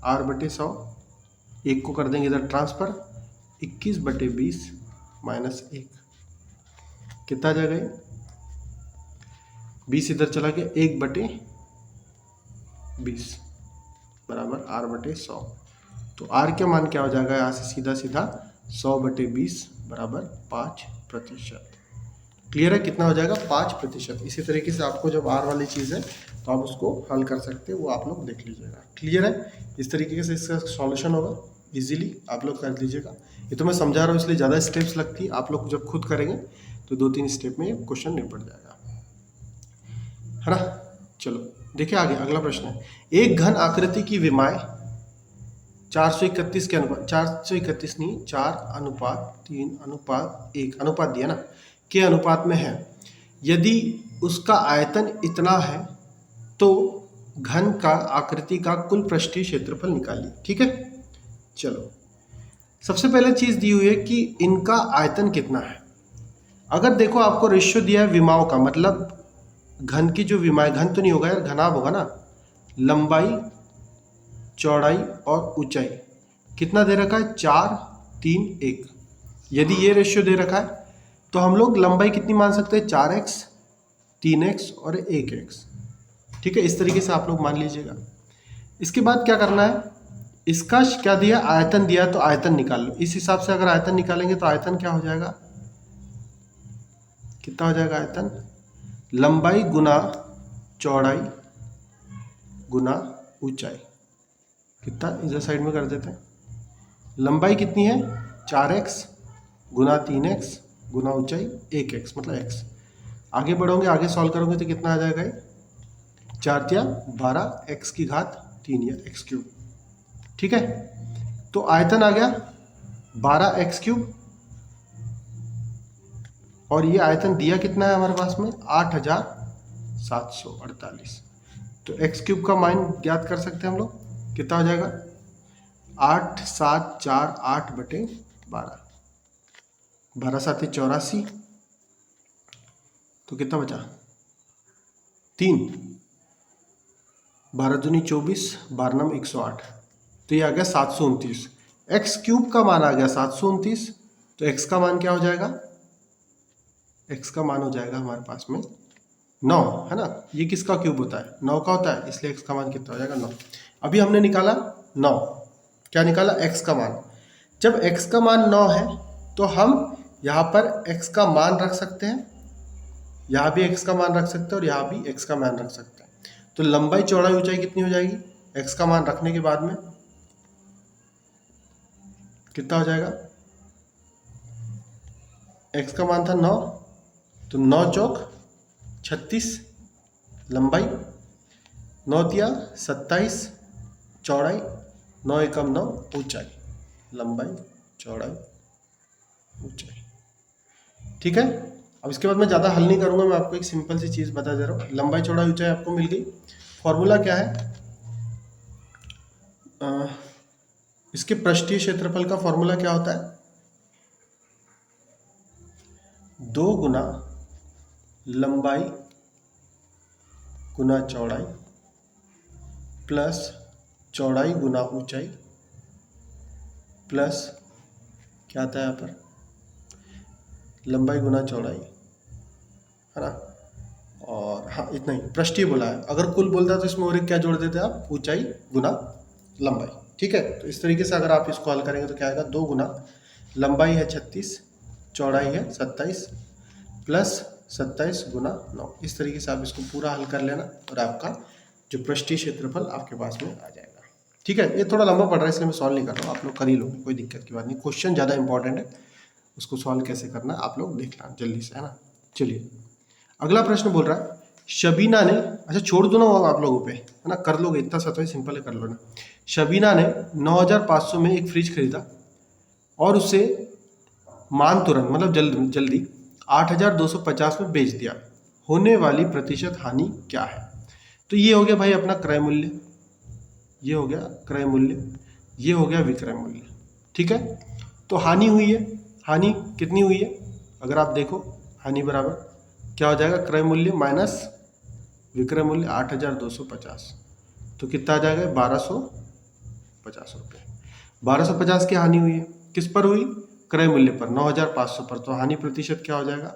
R बटे 100, एक को कर देंगे इधर ट्रांसफर, 21 बटे 20 माइनस 1, कितना आ जाएगा, 20 इधर चला गया, 1 बटे 20 बराबर R बटे 100। तो R का मान क्या हो जाएगा, यहाँ से सीधा सीधा 100 बटे 20 बराबर 5%। क्लियर है, कितना हो जाएगा, 5%। इसी तरीके से आपको जब R वाली चीज़ है तो आप उसको हल कर सकते हैं, वो आप लोग देख लीजिएगा। क्लियर है, इस तरीके से इसका सॉल्यूशन होगा, इजीली आप लोग कर लीजिएगा। ये तो मैं समझा रहा हूँ इसलिए ज़्यादा स्टेप्स लगती है, आप लोग जब खुद करेंगे तो 2-3 स्टेप में ये क्वेश्चन निपट जाएगा, है ना। चलो देखिए आगे, अगला प्रश्न है, एक घन आकृति की विमाएं 431 के अनुपात, 431 नहीं, 4:3:1 अनुपात दिया ना, के अनुपात में है। यदि उसका आयतन इतना है तो घन का आकृति का कुल पृष्ठीय क्षेत्रफल निकालिए। ठीक है, चलो सबसे पहले चीज दी हुई है कि इनका आयतन कितना है। अगर देखो आपको रेशियो दिया है विमाओं का, मतलब घन की जो विमाएं, घन तो नहीं होगा यार, घनाभ होगा ना, लंबाई, चौड़ाई और ऊंचाई कितना दे रखा है, 4, 3, 1। यदि ये रेशियो दे रखा है तो हम लोग लंबाई कितनी मान सकते हैं, 4x, 3x और 1x। ठीक है, इस तरीके से आप लोग मान लीजिएगा। इसके बाद क्या करना है, इसका क्या दिया, आयतन दिया, तो आयतन निकाल लो। इस हिसाब से अगर आयतन निकालेंगे तो आयतन क्या हो जाएगा, कितना हो जाएगा आयतन, लंबाई गुना चौड़ाई गुना ऊंचाई। कितना, इधर साइड में कर देते हैं, लंबाई कितनी है 4x गुना 3x गुना ऊंचाई 1x मतलब x। आगे बढ़ोगे, आगे सॉल्व करोगे तो कितना आ जाएगा, 4 या 12 x की घात 3 या x3। ठीक है, तो आयतन आ गया 12x3, और ये आयतन दिया कितना है हमारे पास में, 8748। तो x3 का मान ज्ञात कर सकते हैं हम लोग, कितना हो जाएगा, 8748 बटे 12, 12 7 84, तो कितना बचा, 3, 12 दूनी 24, 12 नम 108, तो ये आ गया 729। x3 का मान आ गया 729, तो x का मान क्या हो जाएगा, x का मान हो जाएगा हमारे पास में 9, है ना। ये किसका क्यूब होता है, 9 का होता है, इसलिए x का मान कितना हो जाएगा, 9। अभी हमने निकाला 9, क्या निकाला, x का मान। जब x का मान 9 है तो हम यहाँ पर x का मान रख सकते हैं, यहाँ भी x का मान रख सकते हैं और यहाँ भी x का मान रख सकते हैं। तो लंबाई चौड़ाई ऊंचाई कितनी हो जाएगी, x का मान रखने के बाद में कितना हो जाएगा, x का मान था 9, तो 9 चौक 36 लंबाई, 9 तिया 27 चौड़ाई, 9 एकम 9 ऊंचाई, लंबाई चौड़ाई ऊंचाई। ठीक है, अब इसके बाद मैं ज़्यादा हल नहीं करूँगा, मैं आपको एक सिंपल सी चीज़ बता दे रहा हूँ। लंबाई चौड़ाई ऊंचाई आपको मिल गई। फॉर्मूला क्या है इसके पृष्ठीय क्षेत्रफल का फॉर्मूला क्या होता है? 2 गुना लंबाई गुना चौड़ाई प्लस चौड़ाई गुना ऊंचाई प्लस क्या आता है यहाँ पर, लंबाई गुना चौड़ाई, है ना। और हाँ इतना ही पृष्ठीय बोला है। अगर कुल बोलता है तो इसमें और एक क्या जोड़ देते हैं आप, ऊंचाई गुना लंबाई। ठीक है, तो इस तरीके से अगर आप इसको हल करेंगे तो क्या आएगा, 2 गुना लंबाई है 36, चौड़ाई है 27 प्लस 27 गुना 9। इस तरीके से आप इसको पूरा हल कर लेना और आपका जो पृष्ठीय क्षेत्रफल आपके पास में आ जाएगा। ठीक है, ये थोड़ा लंबा पड़ रहा है इसलिए मैं सॉल्व नहीं कर रहा हूँ, आप लोग कर ही लोगे, कोई दिक्कत की बात नहीं। क्वेश्चन ज़्यादा इंपॉर्टेंट है, उसको सॉल्व कैसे करना आप लोग देख लेना जल्दी से, है ना। चलिए अगला प्रश्न बोल रहा है, शबीना ने, अच्छा छोड़ दो ना आप लोगों पे, है ना, कर लोगे, इतना सा तो सिंपल है, कर लो ना। शबीना ने 9500 में एक फ्रिज खरीदा और उसे मान तुरंत मतलब जल्दी 8250 में बेच दिया, होने वाली प्रतिशत हानि क्या है? तो ये हो गया भाई अपना क्रय मूल्य, ये हो गया क्रय मूल्य, ये हो गया विक्रय मूल्य। ठीक है, तो हानि हुई है, हानि कितनी हुई है अगर आप देखो, हानि बराबर क्या हो जाएगा, क्रय मूल्य माइनस विक्रय मूल्य 8250, तो कितना आ जाएगा 1250 रुपये। 1250 की हानि हुई है, किस पर हुई, क्रय मूल्य पर 9500 पर, तो हानि प्रतिशत क्या हो जाएगा,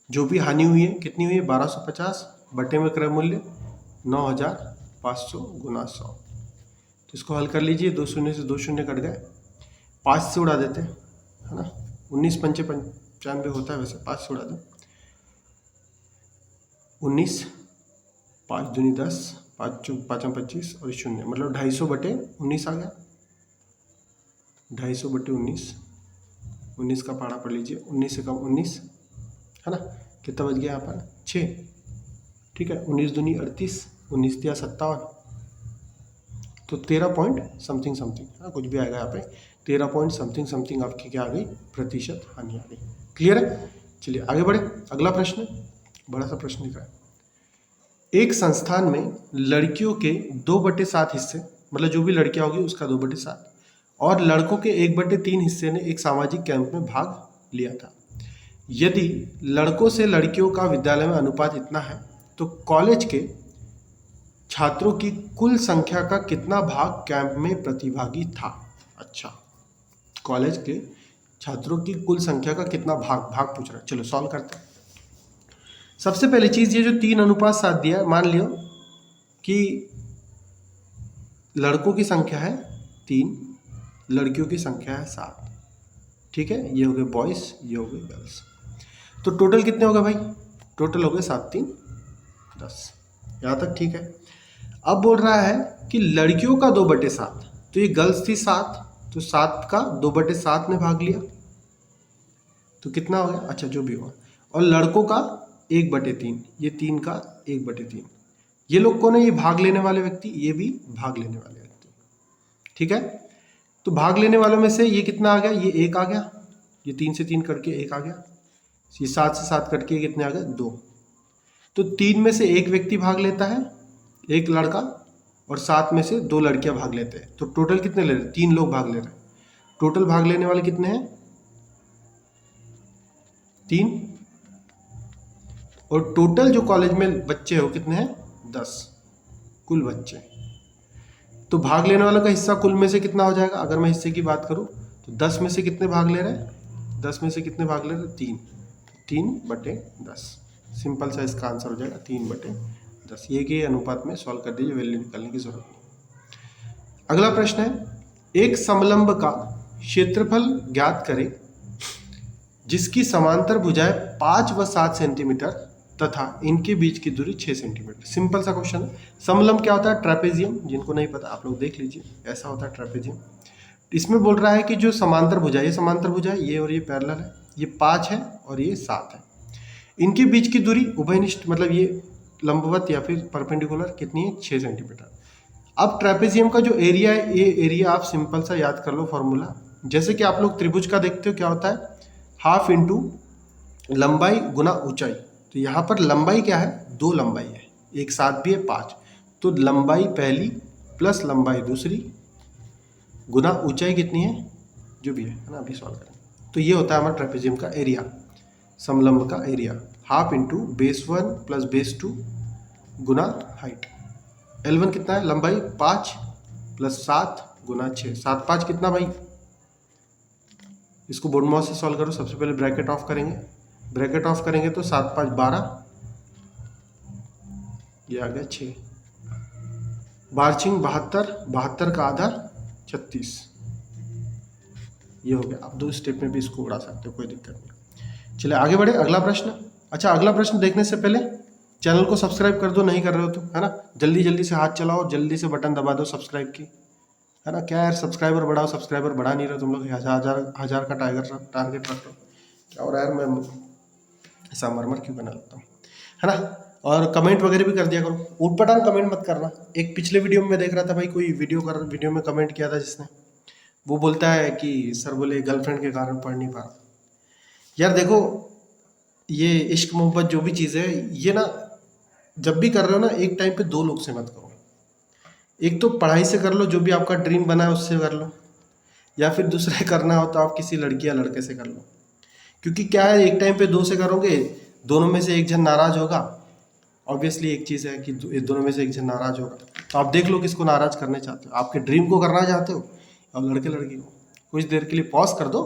जो भी हानि हुई है कितनी हुई है 1250 बटे में क्रय मूल्य 9500 गुना 100। तो इसको हल कर लीजिए, 2 शून्य से 2 शून्य कट गए, 5 से उड़ा देते हैं, है ना, 19 पंचे 95 होता है वैसे, 5 से उड़ा दें, 19 5 दूनी 10, 5 5 25 और शून्य, मतलब 250 बटे 19 आ गया, 250 बटे 19, 19 का पहाड़ा पढ़ लीजिए, 19 से कम 19, है ना, कितना बच गया यहाँ पर 6। ठीक है, 19 दूनी 38, 19 दिया 57, तो 13 पॉइंट समथिंग समथिंग, हाँ कुछ भी आएगा यहाँ पे, 13 पॉइंट समथिंग समथिंग आपकी क्या आ गई, प्रतिशत हानि आ गई। क्लियर है, चलिए आगे बढ़े। अगला प्रश्न, बड़ा सा प्रश्न लिखा है, एक संस्थान में लड़कियों के 2/7 हिस्से, मतलब जो भी लड़कियां होगी उसका 2/7 और लड़कों के 1/3 हिस्से ने एक सामाजिक कैंप में भाग लिया था। यदि लड़कों से लड़कियों का विद्यालय में अनुपात इतना है तो कॉलेज के छात्रों की कुल संख्या का कितना भाग कैंप में प्रतिभागी था? अच्छा, कॉलेज के छात्रों की कुल संख्या का कितना भाग पूछ रहा है। चलो सॉल्व करते हैं। सबसे पहली चीज, ये जो 3:7 दिया है, मान लियो कि लड़कों की संख्या है 3, लड़कियों की संख्या है 7। ठीक है, ये हो गए बॉयज, ये हो गए गर्ल्स, तो टोटल कितने हो गए भाई, टोटल हो गए 7 3 10, यहाँ तक ठीक है। अब बोल रहा है कि लड़कियों का 2/7, तो ये गर्ल्स थी 7, तो 7 का 2/7 ने भाग लिया, तो कितना हो गया, अच्छा जो भी हुआ, और लड़कों का 1/3, ये 3 का 1/3, ये लोग कौन है, ये भाग लेने वाले व्यक्ति, ये भी भाग लेने वाले व्यक्ति। ठीक है, तो भाग लेने वालों में से ये कितना आ गया, ये 1 आ गया, ये 3 से 3 करके 1 आ गया, ये 7 से 7 करके कितने आ गए 2, तो 3 में से 1 व्यक्ति भाग लेता है, 1 लड़का, और 7 में से 2 लड़कियां भाग लेते हैं, तो टोटल कितने ले रहे हैं, 3 लोग भाग ले रहे हैं। टोटल भाग लेने वाले कितने हैं 3, और टोटल जो कॉलेज में बच्चे हो कितने हैं 10 कुल बच्चे, तो भाग लेने वालों का हिस्सा कुल में से कितना हो जाएगा, अगर मैं हिस्से की बात करूं तो 10 में से कितने भाग ले रहे हैं, 10 में से कितने भाग ले रहे हैं 3, 3/10, सिंपल सा इसका आंसर हो जाएगा 3/10। ये के अनुपात में सॉल्व कर दीजिए, वैल्यू निकालने की जरूरत नहीं। अगला प्रश्न है, एक समलंब का क्षेत्रफल ज्ञात करें जिसकी समांतर भुजाएं 5 व 7 सेंटीमीटर तथा इनके बीच की दूरी 6 सेंटीमीटर। सिंपल सा क्वेश्चन है। समलंब क्या होता है, ट्रेपेजियम, जिनको नहीं पता आप लोग देख लीजिए, ऐसा होता है ट्रेपेजियम। इसमें बोल रहा है कि जो समांतर भुजा, ये समांतर भुजा ये और ये पैरेलल है, ये 5 है और ये 7 है, इनके बीच की दूरी उभयनिष्ठ, मतलब ये लंबवत या फिर परपेंडिकुलर कितनी है, 6 सेंटीमीटर। अब ट्रेपेजियम का जो एरिया है, ये एरिया आप सिंपल सा याद कर लो फॉर्मूला। जैसे कि आप लोग त्रिभुज का देखते हो क्या होता है, हाफ इंटू लंबाई गुना ऊंचाई। तो यहाँ पर लंबाई क्या है, 2 लंबाई है, एक साथ भी है 5, तो लंबाई पहली प्लस लंबाई दूसरी गुना ऊंचाई कितनी है जो भी है ना, अभी सॉल्व करें। तो ये होता है हमारा ट्रेपेजियम का एरिया, समलंब का area, half into base 1 plus base 2 गुना हाइट। L1 कितना है, लंबाई 5 प्लस 7 गुना 6, 7 5 कितना भाई, इसको बोर्ड माउस से सॉल्व करो। सबसे पहले ब्रैकेट ऑफ करेंगे, ब्रैकेट ऑफ करेंगे तो 7 5 12, ये आ गया 6, बारछिंग 72, 72 का आधा 36, ये हो गया। आप 2 स्टेप में भी इसको उड़ा सकते हो, कोई दिक्कत नहीं। चलिए आगे बढ़े, अगला प्रश्न। अच्छा, अगला प्रश्न देखने से पहले चैनल को सब्सक्राइब कर दो, नहीं कर रहे हो तो, है ना, जल्दी जल्दी से हाथ चलाओ, जल्दी से बटन दबा दो सब्सक्राइब की, है ना। क्या यार, सब्सक्राइबर बढ़ाओ, सब्सक्राइबर बढ़ा नहीं रहे तुम लोग, हजार का टारगेट रख लो। क्या और यार, मैं ऐसा मरमर क्यों बना लेता हूँ, है ना। और कमेंट वगैरह भी कर दिया करो, ऊटपटांग कमेंट मत करना। एक पिछले वीडियो में देख रहा था भाई, कोई वीडियो में कमेंट किया था जिसने, वो बोलता है कि सर बोले गर्लफ्रेंड के कारण पढ़ नहीं पा रहा। यार देखो, ये इश्क मोहब्बत जो भी चीज़ है, ये ना जब भी कर रहे हो ना, एक टाइम पे 2 लोग से मत करो। एक तो पढ़ाई से कर लो, जो भी आपका ड्रीम बना है उससे कर लो, या फिर दूसरे करना हो तो आप किसी लड़की या लड़के से कर लो। क्योंकि क्या है, एक टाइम पे 2 से करोगे, दोनों में से एक जन नाराज होगा। ऑब्वियसली एक चीज़ है कि दोनों में से एक जन नाराज होगा, तो आप देख लो किसको नाराज करना चाहते हो, आपके ड्रीम को करना चाहते हो और लड़के लड़की को। कुछ देर के लिए पॉज कर दो,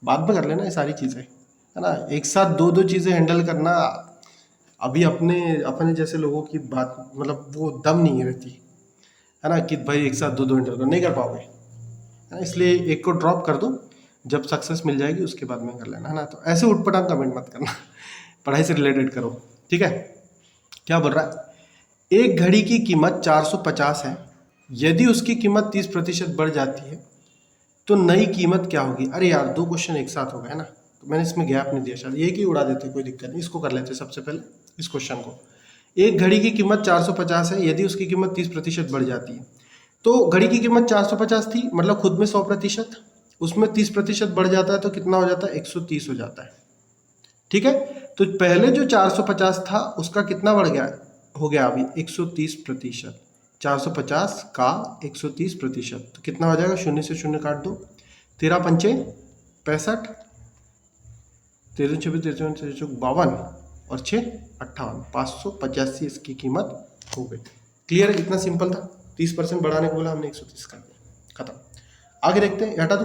बाद में कर लेना ये सारी चीज़ें, है ना। एक साथ 2 चीज़ें हैंडल करना अभी अपने जैसे लोगों की बात, मतलब वो दम नहीं रहती, है ना, कि भाई एक साथ 2 हैंडल करो, नहीं कर पाओगे, है ना। इसलिए एक को ड्रॉप कर दो, जब सक्सेस मिल जाएगी उसके बाद में कर लेना, है ना। तो ऐसे उठपटांग कमेंट मत करना, पढ़ाई से रिलेटेड करो, ठीक है। क्या बोल रहा है, एक घड़ी की कीमत 450 है, यदि उसकी कीमत 30% बढ़ जाती है तो नई कीमत क्या होगी। अरे यार, 2 क्वेश्चन एक साथ हो गए, है ना, तो मैंने इसमें गैप नहीं दिया, शायद एक ही उड़ा देते, कोई दिक्कत नहीं। इसको कर लेते सबसे पहले, इस क्वेश्चन को। एक घड़ी की कीमत 450 है, यदि उसकी कीमत 30% बढ़ जाती है, तो घड़ी की कीमत 450 थी, मतलब खुद में 100%, उसमें 30% बढ़ जाता है तो कितना हो जाता है, 130 हो जाता है, ठीक है। तो पहले जो 450 था उसका कितना बढ़ गया, हो गया अभी 130%। 450 का 130%, तो कितना हो जाएगा, 0 से 0 काट दो, 13 पंचे 65, 13 26 13 52 और 6 58, 585 इसकी कीमत हो गई। क्लियर है, इतना सिंपल था। 30% बढ़ाने को बोला हमने, 130 कर दिया, खत्म। आगे देखते हैं, हटा दो।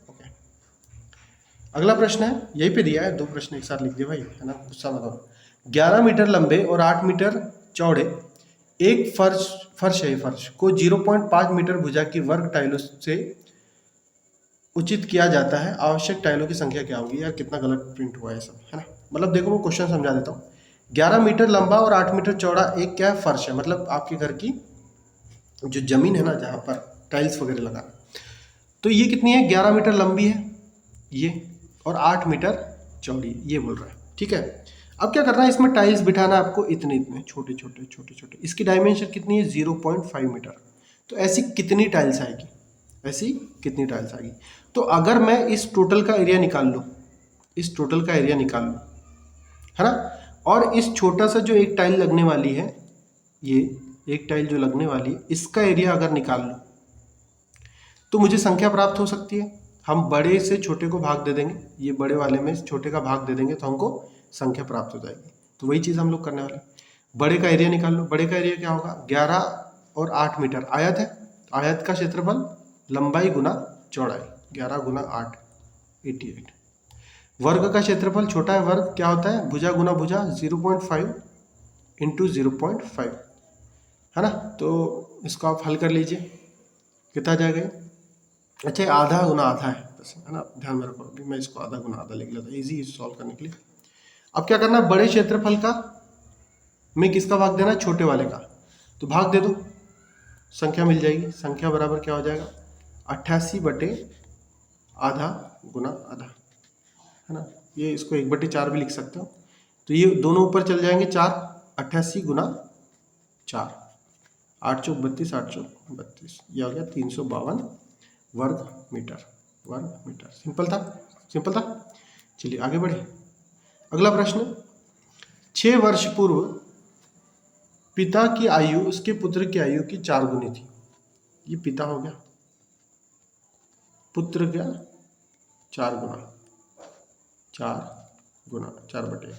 ओके, अगला प्रश्न है, यहीं पे दिया है, 2 प्रश्न एक साथ लिख दिए भाई, है ना, गुस्सा मत हो। 11 मीटर लंबे और 8 मीटर चौड़े एक फर्श है, फर्श को 0.5 मीटर भुजा की वर्ग टाइलों से उचित किया जाता है, आवश्यक टाइलों की संख्या क्या होगी। यार कितना गलत प्रिंट हुआ है सब, है ना। मतलब देखो, मैं क्वेश्चन समझा देता हूँ। 11 मीटर लंबा और 8 मीटर चौड़ा एक क्या है, फर्श है, मतलब आपके घर की जो जमीन है ना, जहाँ पर टाइल्स वगैरह लगा, तो ये कितनी है, 11 मीटर लंबी है ये, और 8 मीटर चौड़ी, ये बोल रहा है, ठीक है। अब क्या करना है, इसमें टाइल्स बिठाना है आपको, इतने इतने छोटे छोटे छोटे छोटे। इसकी डायमेंशन कितनी है, 0.5 मीटर। तो ऐसी कितनी टाइल्स आएगी, ऐसी कितनी टाइल्स आएगी। तो अगर मैं इस टोटल का एरिया निकाल लूँ, इस टोटल का एरिया निकाल लूँ, है ना, और इस छोटा सा जो एक टाइल लगने वाली है, ये एक टाइल जो लगने वाली है, इसका एरिया अगर निकाल लूँ तो मुझे संख्या प्राप्त हो सकती है। हम बड़े से छोटे को भाग दे देंगे, ये बड़े वाले में छोटे का भाग दे देंगे तो हमको संख्या प्राप्त हो जाएगी। तो वही चीज़ हम लोग करने वाले, बड़े का एरिया निकाल लो। बड़े का एरिया क्या होगा, 11 और 8 मीटर आयत है, आयत का क्षेत्रफल लंबाई गुना चौड़ाई, 11 गुना 8 88। वर्ग का क्षेत्रफल छोटा है, वर्ग क्या होता है, भुजा गुना भुजा, 0.5 इंटू 0.5, है ना। तो इसको आप हल कर लीजिए, कितना जाएगा। अच्छा, आधा गुना आधा है बस, है ना, ध्यान में रखो। अभी मैं इसको आधा गुना आधा लिख लेता हूँ, ईजी सॉल्व करने के लिए। अब क्या करना है, बड़े क्षेत्रफल का में किसका भाग देना है, छोटे वाले का। तो भाग दे दो, संख्या मिल जाएगी। संख्या बराबर क्या हो जाएगा, 88 बटे आधा गुना आधा, है ना। ये इसको 1/4 भी लिख सकते हो। तो ये दोनों ऊपर चल जाएंगे 4, 88 गुना 4, 8 चौक 32, 8 चौक 32, यह हो गया 352 वर्ग मीटर। सिंपल था। चलिए आगे बढ़े। अगला प्रश्न, 6 वर्ष पूर्व पिता की आयु उसके पुत्र की आयु की 4 गुनी थी। ये पिता हो गया, पुत्र क्या 4 गुना 4/1।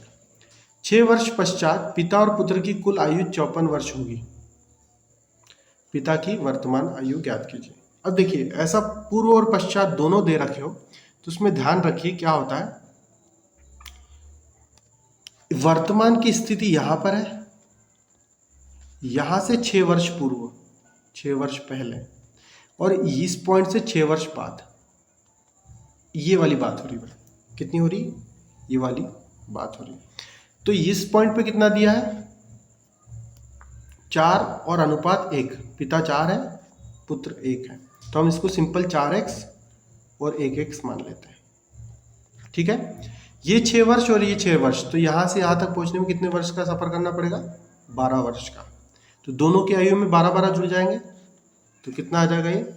6 वर्ष पश्चात पिता और पुत्र की कुल आयु 54 वर्ष होगी। पिता की वर्तमान आयु ज्ञात कीजिए। अब देखिए, ऐसा पूर्व और पश्चात दोनों दे रखे हो तो उसमें ध्यान रखिए क्या होता है, वर्तमान की स्थिति यहां पर है, यहां से 6 वर्ष पूर्व, 6 वर्ष पहले, और इस पॉइंट से 6 वर्ष बाद, ये वाली बात हो रही है। कितनी हो रही, ये वाली बात हो रही है। तो इस पॉइंट पे कितना दिया है, 4 और अनुपात 1, पिता 4 है, पुत्र 1 है, तो हम इसको सिंपल 4x और 1x मान लेते हैं। ठीक है, ये 6 वर्ष और ये 6 वर्ष, तो यहां से यहां तक पहुंचने में कितने वर्ष का सफर करना पड़ेगा, 12 वर्ष का। तो दोनों की आयु में 12 जुड़ जाएंगे, तो कितना आ जाएगा, ये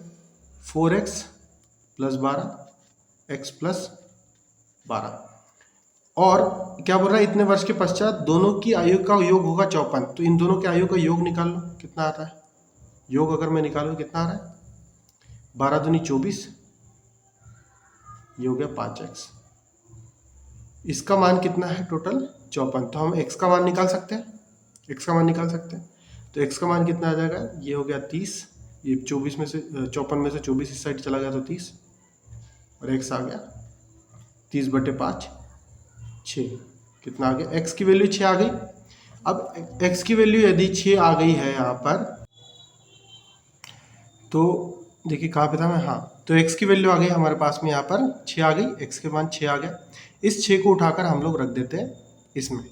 4x + 12 x + 12। और क्या बोल रहा है, इतने वर्ष के पश्चात दोनों की आयु का योग होगा 54, तो इन दोनों की आयु का योग निकाल लो, कितना आता है, योग अगर मैं निकालूं कितना आ रहा है, 12 दूनी 24, ये हो गया 5x। इसका मान कितना है टोटल 54, तो हम x का मान निकाल सकते हैं, तो x का मान कितना आ जाएगा, ये हो गया 30, ये 54 में से 24 इस साइड चला गया तो 30, और x आ गया 30/5, 6, कितना आ गया, x की वैल्यू 6 आ गई। अब x की वैल्यू यदि 6 आ गई है यहाँ पर, तो देखिए कहाँ पे था मैं, हाँ, तो x की वैल्यू आ गई हमारे पास में, यहाँ पर 6 आ गई, x के मान 6 आ गया। इस 6 को उठाकर हम लोग रख देते हैं इसमें,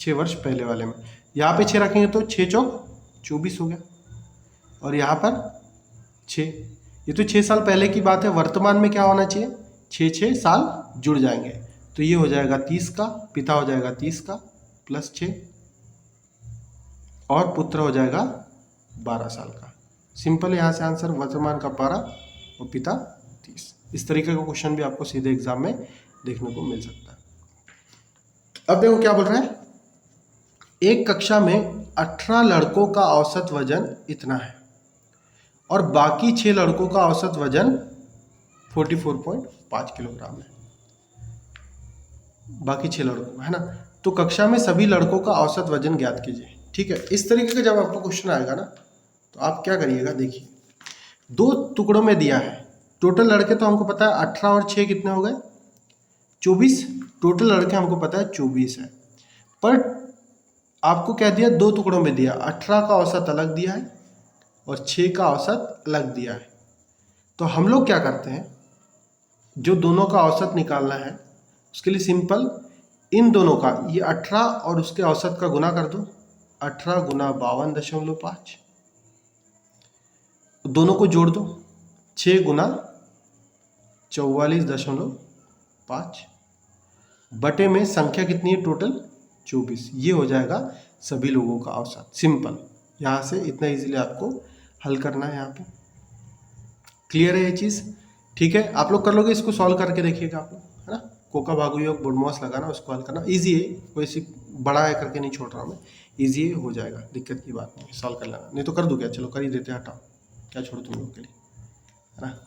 6 वर्ष पहले वाले में, यहाँ पे 6 रखेंगे तो 6 चौक 24 हो गया, और यहाँ पर 6, ये तो 6 साल पहले की बात है। वर्तमान में क्या होना चाहिए, 6 साल जुड़ जाएंगे, तो ये हो जाएगा 30 का, पिता हो जाएगा 30 का +6, और पुत्र हो जाएगा 12 साल का। सिंपल, यहाँ से आंसर वर्तमान का 12 और पिता 30। इस तरीके का क्वेश्चन भी आपको सीधे एग्जाम में देखने को मिल सकता है। अब देखो क्या बोल रहा है, एक कक्षा में 18 लड़कों का औसत वजन इतना है और बाकी 6 लड़कों का औसत वजन 44.5 किलोग्राम है, बाकी 6 लड़कों है ना। तो कक्षा में सभी लड़कों का औसत वजन ज्ञात कीजिए। ठीक है, इस तरीके का जब आपको क्वेश्चन आएगा ना, तो आप क्या करिएगा, देखिए 2 टुकड़ों में दिया है, टोटल लड़के तो हमको पता है 18 और 6 कितने हो गए, 24, टोटल लड़के हमको पता है 24 है, पर आपको क्या दिया, 2 टुकड़ों में दिया, 18 का औसत अलग दिया है और 6 का औसत अलग दिया है। तो हम लोग क्या करते हैं, जो दोनों का औसत निकालना है उसके लिए सिंपल, इन दोनों का, ये 18 और उसके औसत का गुना कर दो, 18 गुना 52.5, दोनों को जोड़ दो, 6 गुना 44.5, बटे में संख्या कितनी है टोटल 24, ये हो जाएगा सभी लोगों का औसत। सिंपल, यहाँ से इतना इजीली आपको हल करना है। यहाँ पे क्लियर है ये चीज़, ठीक है, आप लोग कर लोगे, इसको सॉल्व करके देखिएगा आप लोग, है ना। कोका भागु योग बोडमॉस लगाना, उसको हल करना, इजी है, कोई सी बड़ा है करके नहीं छोड़ रहा हूँ मैं, इजी हो जाएगा, दिक्कत की बात नहीं, सॉल्व कर लेना, नहीं तो कर दूँ क्या, चलो कर ही देते हैं, हटाओ, क्या छोड़ो तुम लोग के लिए, है ना।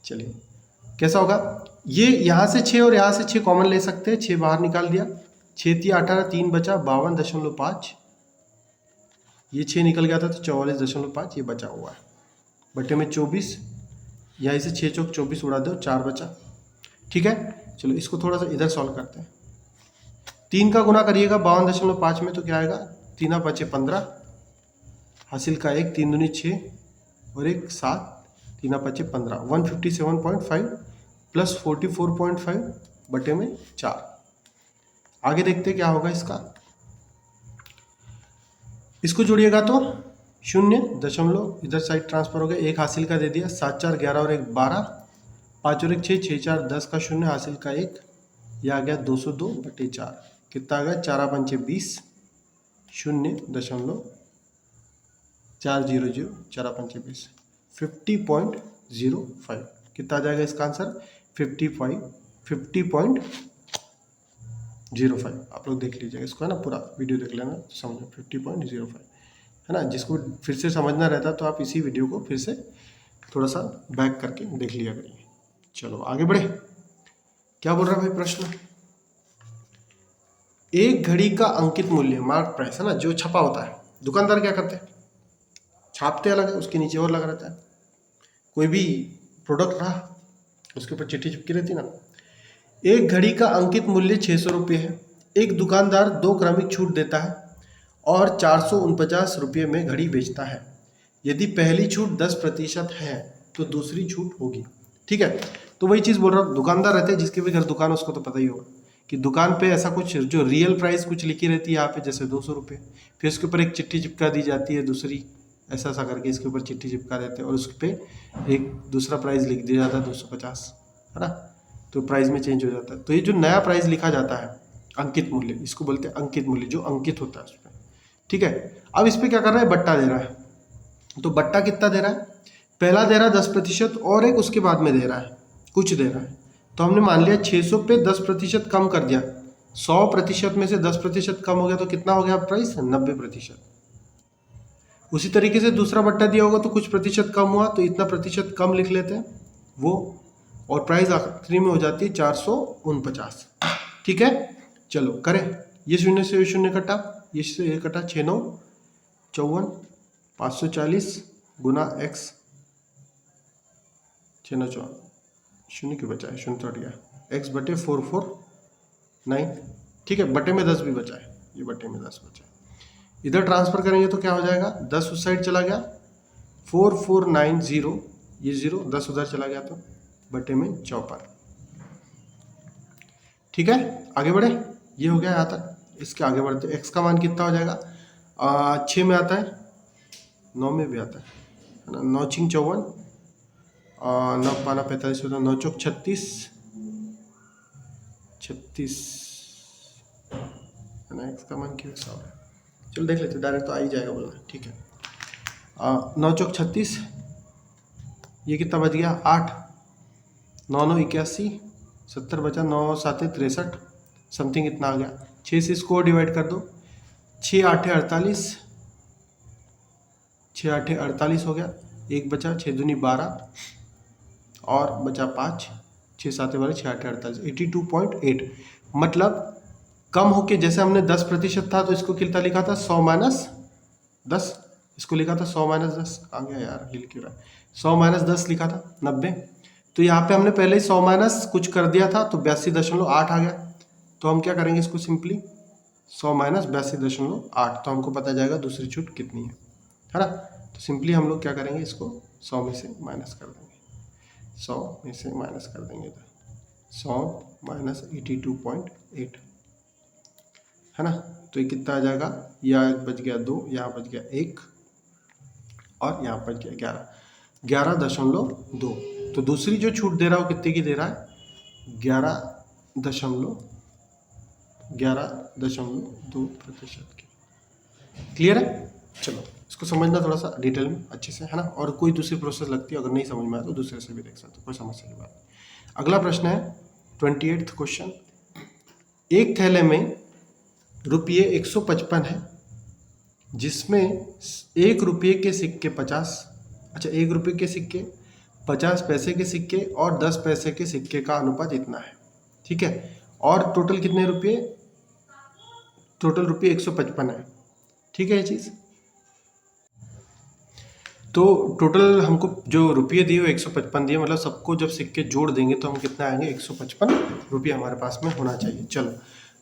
चलिए कैसा होगा, ये यहाँ से 6 और यहाँ से 6 कॉमन ले सकते हैं, 6 बाहर निकाल दिया, 6 × 18, 3 बचा 52.5, ये 6 निकल गया था तो 44.5 ये बचा हुआ है, बटे में 24, यहाँ से 6 चौक 24 उड़ा दो, 4 बचा। ठीक है, चलो इसको थोड़ा सा इधर सॉल्व करते हैं। 3 का गुना करिएगा 52.5 में, तो क्या आएगा, 3 × 5 = 15, हासिल का 1, 3 दूनी 6 और 1 7, 3 × 5 = 15, 157.5 + 44.5 बटे में 4। आगे देखते क्या होगा इसका, इसको जोड़िएगा तो 0 दशमलव इधर साइड ट्रांसफर हो गया, 1 हासिल का दे दिया, 7 4 11 और 1 12, 5 और 1 6, 6 4 10 का 0 हासिल का 1, यह आ गया 202/4, कितना आ गया, 4 × 5 = 20, 0.400 50.05 कितना आ जाएगा इसका आंसर 50.05 आप लोग देख लीजिएगा इसको है ना, पूरा वीडियो देख लेना तो समझो 50.05 है ना। जिसको फिर से समझना रहता तो आप इसी वीडियो को फिर से थोड़ा सा बैक करके देख लिया करिए। चलो आगे बढ़े, क्या बोल रहा है भाई प्रश्न। एक घड़ी का अंकित मूल्य मार्क प्राइस है ना, जो छपा होता है, दुकानदार क्या करते हैं, छापते अलग है, उसके नीचे और लगा रहता है। कोई भी प्रोडक्ट रहा उसके ऊपर चिट्ठी चिपकी रहती ना। एक घड़ी का अंकित मूल्य 600 रुपये है। एक दुकानदार 2 क्रमिक छूट देता है और 449 रुपये में घड़ी बेचता है। यदि पहली छूट 10% है तो दूसरी छूट होगी। ठीक है, तो वही चीज़ बोल रहा हूँ, दुकानदार रहते हैं जिसके भी घर दुकान उसको तो पता ही होगा कि दुकान पे ऐसा कुछ जो रियल प्राइस कुछ लिखी रहती है यहाँ पे, जैसे 200 रुपये, फिर उसके ऊपर एक चिट्ठी चिपका दी जाती है दूसरी, ऐसा ऐसा करके इसके ऊपर चिट्ठी चिपका देते हैं और उस पर एक दूसरा प्राइस लिख दिया जाता है 250 है ना, तो प्राइस में चेंज हो जाता है। तो ये जो नया प्राइस लिखा जाता है अंकित मूल्य, इसको बोलते हैं अंकित मूल्य, जो अंकित होता है उस पर। ठीक है, अब इस पर क्या कर रहा है, बट्टा दे रहा है। तो बट्टा कितना दे रहा है, पहला दे रहा है 10% और एक उसके बाद में दे रहा है, कुछ दे रहा है। तो हमने मान लिया 600 पे 10% कम कर दिया, 100% में से 10% कम हो गया तो कितना हो गया प्राइस, 90%। उसी तरीके से दूसरा बट्टा दिया होगा तो कुछ प्रतिशत कम हुआ तो इतना प्रतिशत कम लिख लेते हैं वो, और प्राइस आखिरी में हो जाती है 449। ठीक है, चलो करें, ये शून्य से शून्य कटा, ये से ये कटा, 6 9 54 540 गुना x, 6 9 54 शून्य क्यों बचा है, शून्य तो हट गया, x बटे 449। ठीक है, बटे में 10 भी बचा है, ये बटे में 10 बचा है। इधर ट्रांसफर करेंगे तो क्या हो जाएगा, 10 उस साइड चला गया, 4490, ये 0 10 उधर चला गया तो बटे में 54। ठीक है, आगे बढ़े, ये हो गया यहाँ तक। इसके आगे बढ़ते, x का मान कितना हो जाएगा, 6 में आता है, 9 में भी आता है ना, 9 6 54, 9 पाना 45 होता है, 9 चौक 36 है ना। x का मान क्यों ऐसा हो रहा है, चलो देख लेते, डायरेक्ट तो आ ही जाएगा बोलना। ठीक है, 9 चौक 36, ये कितना बच गया 8, 9 9 81, 70 बचा, 9 7 63 समथिंग इतना आ गया। 6 से इसको डिवाइड कर दो, 6 8 48, 6 8 48 हो गया, एक बचा, 6 दूनी 12 और बचा 5, 6 7 12, 6 8 48, 82.8। मतलब कम होके, जैसे हमने 10% था तो इसको कितना लिखा था, 100 माइनस 10, इसको लिखा था 100 माइनस 10, आ गया यार हिल क्यों रहा है, 100 माइनस 10 लिखा था 90। तो यहाँ पे हमने पहले ही 100 माइनस कुछ कर दिया था तो 82.8 आ गया। तो हम क्या करेंगे इसको, सिंपली 100 माइनस 82.8, तो हमको पता जाएगा दूसरी छूट कितनी है ना। तो सिंपली हम लोग क्या करेंगे, इसको 100 में से माइनस कर देंगे, 100 में से माइनस कर देंगे, 100 माइनस 82.8 है ना। तो ये कितना आ जाएगा, यहाँ बच गया 2, यहाँ बच गया 1 और यहाँ बच गया 11.2। तो दूसरी जो छूट दे रहा है वो कितने की दे रहा है, 11.2% की। क्लियर है, चलो इसको समझना थोड़ा सा डिटेल में अच्छे से है ना, और कोई दूसरी प्रोसेस लगती है अगर नहीं समझ में आया तो दूसरे से भी देख सकते हो, कोई समस्या की बात नहीं। अगला प्रश्न है 28th क्वेश्चन। एक थैले में रुपये 155 है जिसमें 1 रुपये के सिक्के 50, अच्छा 1 रुपये के सिक्के, 50 पैसे के सिक्के और 10 पैसे के सिक्के का अनुपात इतना है। ठीक है, और टोटल कितने रुपये, टोटल रुपये 155 है। ठीक है ये चीज़, तो टोटल हमको जो रुपये दिए वो 155 दिए, मतलब सबको जब सिक्के जोड़ देंगे तो हम कितना आएंगे, 155 रुपये हमारे पास में होना चाहिए। चलो,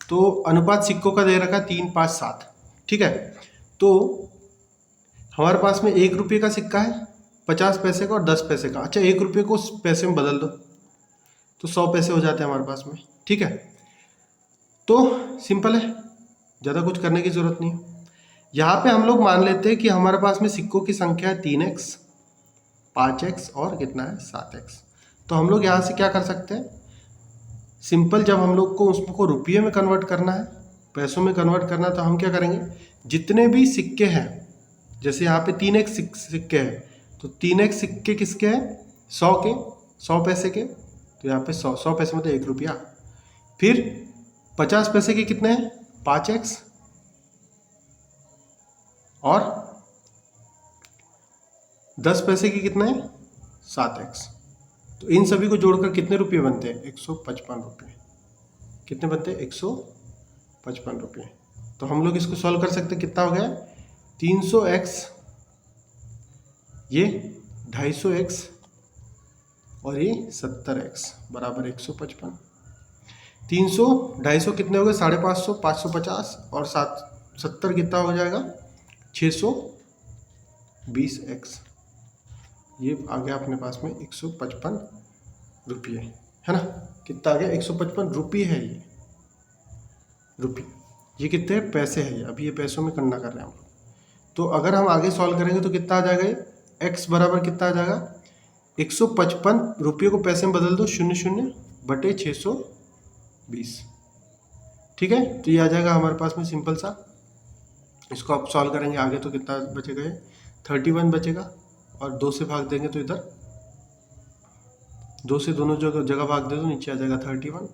तो अनुपात सिक्कों का दे रखा 3 5 7। ठीक है, तो हमारे पास में 1 रुपये का सिक्का है, 50 पैसे का और 10 पैसे का। अच्छा 1 रुपये को पैसे में बदल दो तो 100 पैसे हो जाते हैं हमारे पास में। ठीक है, तो सिंपल है, ज़्यादा कुछ करने की ज़रूरत नहीं है। यहाँ पे हम लोग मान लेते हैं कि हमारे पास में सिक्कों की संख्या है 3x, 5x और कितना है 7x। तो हम लोग यहाँ से क्या कर सकते हैं, सिंपल, जब हम लोग को उसको रुपये में कन्वर्ट करना है, पैसों में कन्वर्ट करना है, तो हम क्या करेंगे, जितने भी सिक्के हैं, जैसे यहाँ पे 3x सिक्के हैं, तो 3x सिक्के किसके हैं? 100 के, 100 पैसे के, तो यहाँ पे 100 पैसे मतलब 1 रुपया। फिर 50 पैसे के कितने हैं? 5x, और 10 पैसे के कितने हैं? 7x। तो इन सभी को जोड़कर कितने रुपये बनते हैं? 155 रुपये। कितने बनते हैं? 155 रुपये। तो हम लोग इसको सॉल्व कर सकते हैं। कितना हो गया? 300x, ये 250x, और ये 70x बराबर 155। 300 250 कितने हो गए? 550, 550, और 70 कितना हो जाएगा? 620x। ये आ गया अपने पास में 155 रुपये, है ना? कितना आ गया? 155 रुपये है ये रुपये। ये कितने पैसे हैं? ये अभी ये पैसों में करना कर रहे हैं हम लोग। तो अगर हम आगे सॉल्व करेंगे तो कितना आ जाएगा? ये x बराबर कितना आ जाएगा? 155 रुपये को पैसे में बदल दो, 00 बटे 620। ठीक है, तो ये आ जाएगा हमारे पास में सिंपल सा। इसको आप सॉल्व करेंगे आगे तो कितना बचेगा? ये 31 बचेगा, और 2 से भाग देंगे तो इधर 2 से दोनों जगह भाग दे दो, नीचे आ जाएगा 31।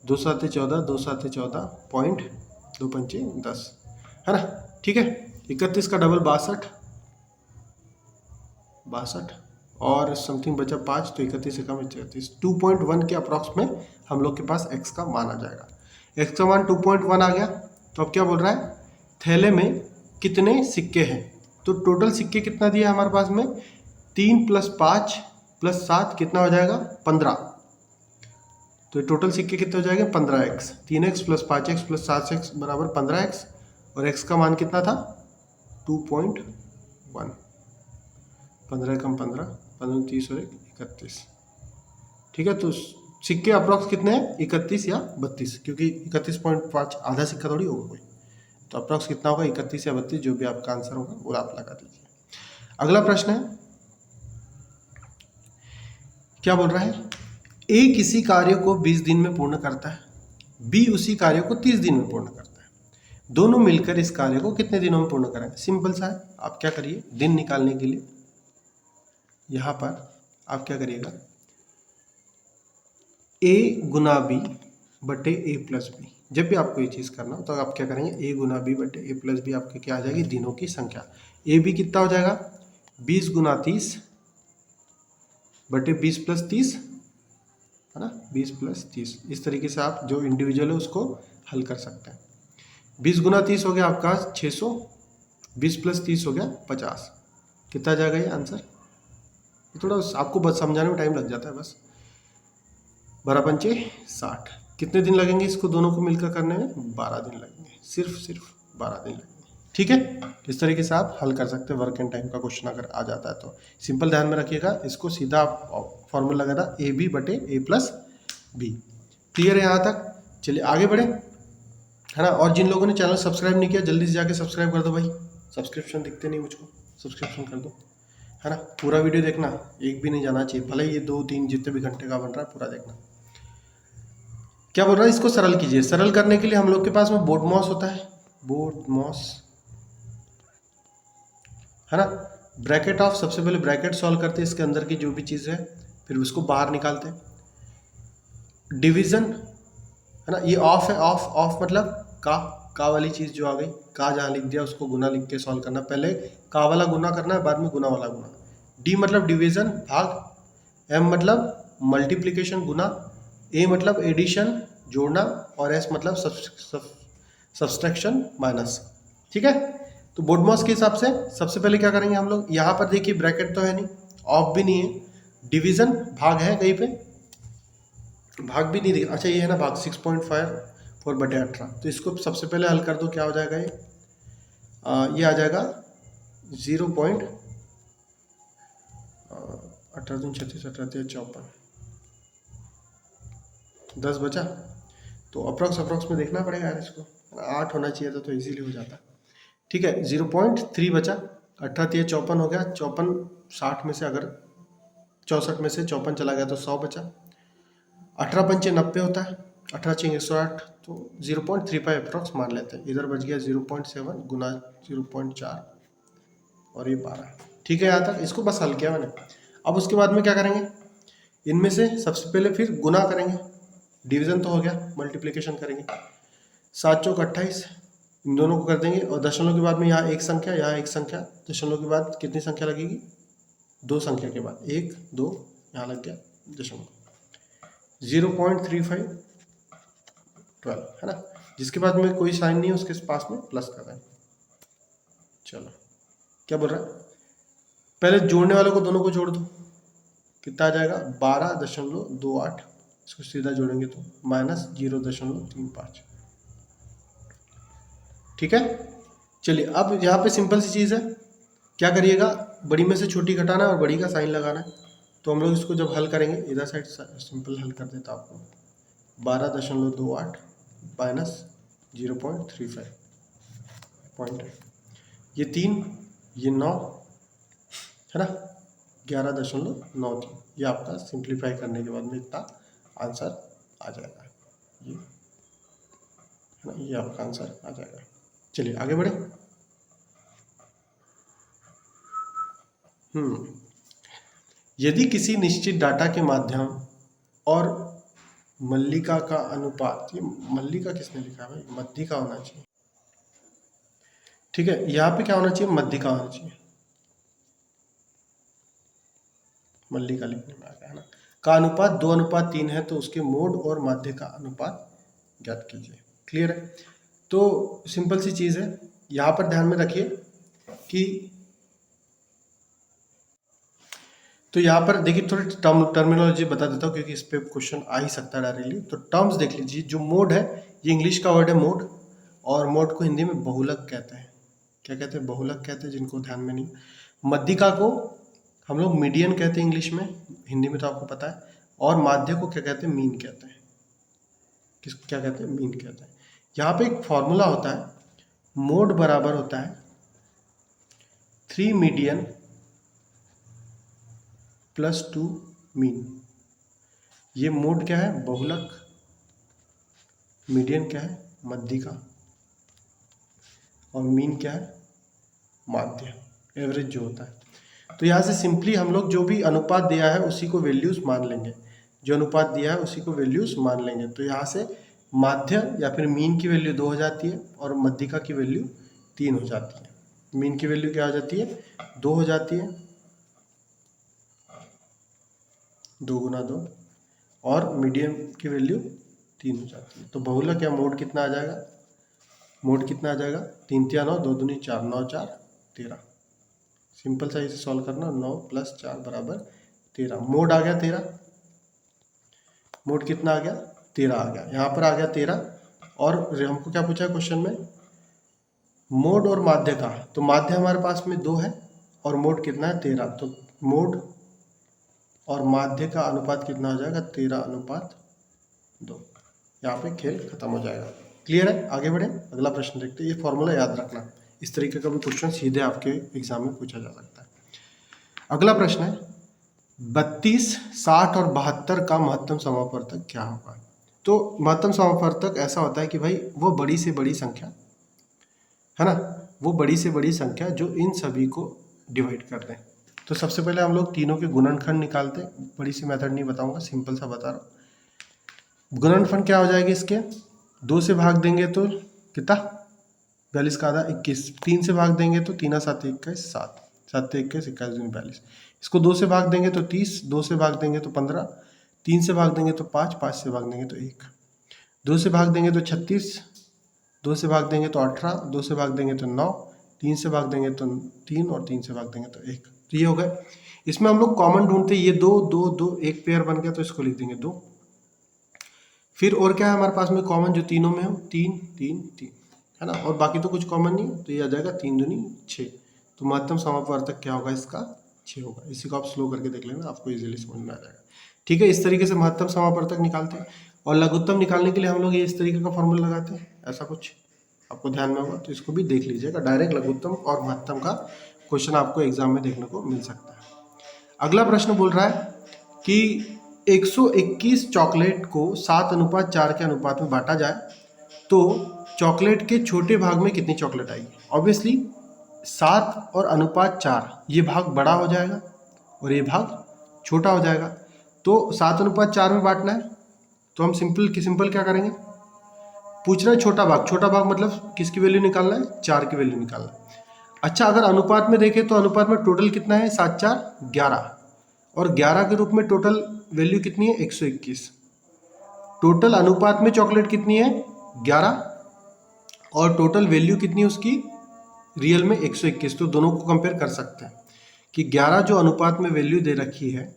2 7 14, 2 7 14, पॉइंट 2 पंचे 10, है ना? ठीक है, 31 का डबल 62, और समथिंग बचा 5, तो 31 से कम 34, 2.1 के अप्रॉक्स में हम लोग के पास x का मान आ जाएगा। x का मान 2.1 आ गया। तो अब क्या बोल रहा है? थैले में कितने सिक्के हैं? तो टोटल सिक्के कितना दिया हमारे पास में? 3 + 5 + 7 कितना हो जाएगा? 15। तो टोटल सिक्के कितने हो जाएंगे? 15x। 3x + 5x + 7x बराबर 15x, और x का मान कितना था? 2.1। 15 कम 15, 15 30 और 31। ठीक है, तो सिक्के अप्रॉक्स कितने हैं? 31 या 32, क्योंकि 31.5 आधा सिक्का थोड़ी होगा कोई। तो अप्रॉक्स कितना होगा? 31 या 32, जो भी आपका आंसर होगा वो आप लगा दीजिए। अगला प्रश्न है, क्या बोल रहा है? ए किसी कार्य को 20 दिन में पूर्ण करता है, बी उसी कार्य को 30 दिन में पूर्ण करता है। दोनों मिलकर इस कार्य को कितने दिनों में पूर्ण करेंगे? सिंपल सा है। आप क्या करिए, दिन निकालने के लिए यहाँ पर आप क्या करिएगा? a गुना b बटे a + b। जब भी आपको ये चीज़ करना हो तो आप क्या करेंगे? a गुना b बटे a + b आपके क्या आ जाएगी? दिनों की संख्या। a b कितना हो जाएगा? 20 गुना 30 बटे 20 + 30, है ना? 20 + 30। इस तरीके से आप जो इंडिविजुअल है उसको हल कर सकते हैं। 20 गुना 30 हो गया आपका 600, 20 + 30 हो गया 50। कितना जाएगा ये आंसर? थोड़ा आपको बस समझाने में टाइम लग जाता है बस। 12 पंचे 60। कितने दिन लगेंगे इसको दोनों को मिलकर करने में? 12 दिन लगेंगे, सिर्फ 12 दिन लगेंगे। ठीक है, इस तरीके से आप हल कर सकते हैं। वर्क एंड टाइम का क्वेश्चन अगर आ जाता है तो सिंपल ध्यान में रखिएगा, इसको सीधा आप फॉर्मूला लगाना AB बटे A + B। क्लियर है यहाँ तक? चलिए आगे बढ़े, है ना? और जिन लोगों ने चैनल सब्सक्राइब नहीं किया जल्दी से जाके सब्सक्राइब कर दो भाई। सब्सक्रिप्शन दिखते नहीं मुझको, सब्सक्रिप्शन कर दो, है ना? पूरा वीडियो देखना, एक भी नहीं जाना चाहिए, भले ही ये 2-3 जितने भी घंटे का बन रहा है पूरा देखना। क्या बोल रहा है? इसको सरल कीजिए। सरल करने के लिए हम लोग के पास में बोडमॉस होता है, बोडमॉस, है ना? ब्रैकेट ऑफ, सबसे पहले ब्रैकेट सॉल्व करते हैं, इसके अंदर की जो भी चीज़ है फिर उसको बाहर निकालते हैं। डिवीजन, है ना? ये ऑफ है, ऑफ मतलब का वाली चीज़ जो आ गई, का जहाँ लिख दिया उसको गुना लिख के सॉल्व करना। पहले का वाला गुना करना है, बाद में गुना वाला गुना। डी मतलब डिवीजन भाग, एम मतलब मल्टीप्लिकेशन गुना, ए मतलब एडिशन जोड़ना, और एस मतलब सब्सट्रैक्शन माइनस। ठीक है, तो बोडमॉस के हिसाब से सबसे पहले क्या करेंगे हम लोग? यहाँ पर देखिए ब्रैकेट तो है नहीं, ऑफ भी नहीं है, डिवीजन भाग है कहीं पे, भाग भी नहीं दिखा। अच्छा ये है ना भाग, 6.54 बटे 18। तो इसको सबसे पहले हल कर दो, क्या हो जाएगा? ये आ जाएगा 0.18 10 बचा। तो अप्रॉक्स में देखना पड़ेगा यार इसको, 8 होना चाहिए था तो इजीली हो जाता। ठीक है, 0.3 बचा। 18 × 54 हो गया। 54 60 में से अगर 64 में से 54 चला गया तो 100 बचा। 18 पंचे 90 होता है, 18 × 108 तो 0.35 अप्रॉक्स मान लेते हैं। इधर बच गया 0.7 गुना 0.4 और ये 12। ठीक है, यहाँ तक इसको बस हल किया मैंने। अब उसके बाद में क्या करेंगे, इनमें से सबसे पहले फिर गुना करेंगे, डिवीजन तो हो गया, मल्टीप्लिकेशन करेंगे। 7 चौक 28, इन दोनों को कर देंगे और दशमलव के बाद में यहाँ एक संख्या, यहाँ एक संख्या, दशमलव के बाद कितनी संख्या लगेगी, 2 संख्या के बाद 1 2, यहाँ लग गया दशमलव। 0.35 12 है ना, जिसके बाद में कोई साइन नहीं है उसके पास में प्लस कर रहे हैं। चलो क्या बोल रहा है, पहले जोड़ने वालों को दोनों को जोड़ दो, कितना आ जाएगा 12.28, इसको सीधा जोड़ेंगे तो -0.35। ठीक है, चलिए अब यहाँ पे सिंपल सी चीज़ है, क्या करिएगा, बड़ी में से छोटी घटाना है और बड़ी का साइन लगाना है। तो हम लोग इसको जब हल करेंगे, इधर साइड सिंपल हल कर देता आपको, 12.28 माइनस 0.35 पॉइंट, ये 3 ये 9 है ना, 11.93, ये आपका सिंप्लीफाई करने के बाद में इतना आंसर आ जाएगा, ये है ना, ये आपका आंसर आ जाएगा। चलिए आगे बढ़े। यदि किसी निश्चित डाटा के माध्यम और मल्लिका का अनुपात, ये मल्लिका किसने लिखा है भाई, मध्यिका होना चाहिए। ठीक है, यहाँ पे क्या होना चाहिए, मध्यिका होना चाहिए, मल्लिका लिखने में आ गया है ना। का अनुपात 2:3 है तो उसके मोड और माध्य का अनुपात ज्ञात कीजिए। क्लियर है, तो सिंपल सी चीज़ है, यहाँ पर ध्यान में रखिए कि तो यहाँ पर देखिए थोड़ी टर्मिनोलॉजी बता देता हूँ क्योंकि इस पे क्वेश्चन आ ही सकता है डायरेक्टली। तो टर्म्स देख लीजिए, जो मोड है ये इंग्लिश का वर्ड है मोड, और मोड को हिंदी में बहुलक कहते हैं। क्या कहते हैं, बहुलक कहते हैं, जिनको ध्यान में नहीं। मध्यिका को हम लोग मीडियन कहते हैं इंग्लिश में, हिंदी में तो आपको पता है। और माध्य को क्या कहते हैं, मीन कहते हैं। किसको क्या कहते हैं, मीन कहते हैं। यहाँ पे एक फॉर्मूला होता है, मोड बराबर होता है 3 मीडियन प्लस 2 मीन। ये मोड क्या है, बहुलक, मीडियन क्या है, मध्यिका, और मीन क्या है, माध्य, एवरेज जो होता है। तो यहाँ से सिंपली हम लोग जो भी अनुपात दिया है उसी को वैल्यूज मान लेंगे, जो अनुपात दिया है उसी को वैल्यूज मान लेंगे। तो यहाँ से माध्य या फिर मीन की वैल्यू 2 हो जाती है और मध्यिका की वैल्यू 3 हो जाती है। मीन की वैल्यू क्या हो जाती है, 2 हो जाती है, 2 × 2, और मीडियम की वैल्यू 3 हो जाती है। तो बहुलक या मोड कितना आ जाएगा, मोड कितना आ जाएगा, 3 × 9 2 दूनी 4, 9 4 13। सिंपल सा इसे सॉल्व करना, 9 + 4 = 13। मोड आ गया 13, मोड कितना आ गया, 13 आ गया, यहाँ पर आ गया 13। और हमको क्या पूछा है क्वेश्चन में, मोड और माध्य का। तो माध्य हमारे पास में 2 है और मोड कितना है, 13। तो मोड और माध्य का अनुपात कितना हो जाएगा, 13:2। यहाँ पे खेल खत्म हो जाएगा। क्लियर है, आगे बढ़े, अगला प्रश्न देखते हैं। ये फॉर्मूला याद रखना, इस तरीके का भी क्वेश्चन सीधे आपके एग्जाम में पूछा जा सकता है। अगला प्रश्न है 32, 60 और 72 का महत्तम समापवर्तक क्या होगा। तो महत्तम समापवर्तक ऐसा होता है कि भाई वो बड़ी से बड़ी संख्या है ना, वो बड़ी से बड़ी संख्या जो इन सभी को डिवाइड कर दें। तो सबसे पहले हम लोग तीनों के गुणनखंड निकालते हैं, बड़ी सी मेथड नहीं बताऊंगा, सिंपल सा बता रहा हूँ। गुणनखंड क्या हो जाएगी इसके, 2 से भाग देंगे तो कितना, 42 का आधा 21, 3 से भाग देंगे तो 3 × 7 = 21, 7 7 × 21 21 दूनी 42। इसको 2 से भाग देंगे तो 30, 2 से भाग देंगे तो 15, 3 से भाग देंगे तो 5, 5 से भाग देंगे तो 1, 2 से भाग देंगे तो 36, 2 से भाग देंगे तो 18, 2 से भाग देंगे तो 9, 3 से भाग देंगे तो 3 और 3 से भाग देंगे तो 1। तो ये हो गए। इसमें हम लोग कॉमन ढूंढते हैं, ये 2 2 2 एक पेयर बन गया तो इसको लिख देंगे 2। फिर और क्या है हमारे पास में कॉमन जो तीनों में हो, 3 3 3 है ना, और बाकी तो कुछ कॉमन नहीं है, तो ये आ जाएगा 3 दूनी 6। तो महत्तम समापवर्तक क्या होगा इसका, 6 होगा। इसी को आप स्लो करके देख लेना, आपको इजीली समझ में आ जाएगा। ठीक है, इस तरीके से महत्तम समापवर्तक निकालते हैं। और लघुत्तम निकालने के लिए हम लोग ये इस तरीके का फॉर्मूला लगाते हैं, ऐसा कुछ आपको ध्यान में होगा, तो इसको भी देख लीजिएगा। डायरेक्ट लघुत्तम और महत्तम का क्वेश्चन आपको एग्जाम में देखने को मिल सकता है। अगला प्रश्न बोल रहा है कि 121 चॉकलेट को 7:4 के अनुपात में बांटा जाए तो चॉकलेट के छोटे भाग में कितनी चॉकलेट आएगी। ऑब्वियसली 7 और अनुपात 4, ये भाग बड़ा हो जाएगा और ये भाग छोटा हो जाएगा। तो 7:4 में बांटना है तो हम सिंपल क्या करेंगे, पूछ रहा है छोटा भाग मतलब किसकी वैल्यू निकालना है, 4 की वैल्यू निकालना है। अच्छा, अगर अनुपात में देखें तो अनुपात में टोटल कितना है, 7 4 11, और 11 के रूप में टोटल वैल्यू कितनी है, 121। टोटल अनुपात में चॉकलेट कितनी है, 11, और टोटल वैल्यू कितनी है उसकी रियल में, 121। तो दोनों को कंपेयर कर सकते हैं कि 11 जो अनुपात में वैल्यू दे रखी है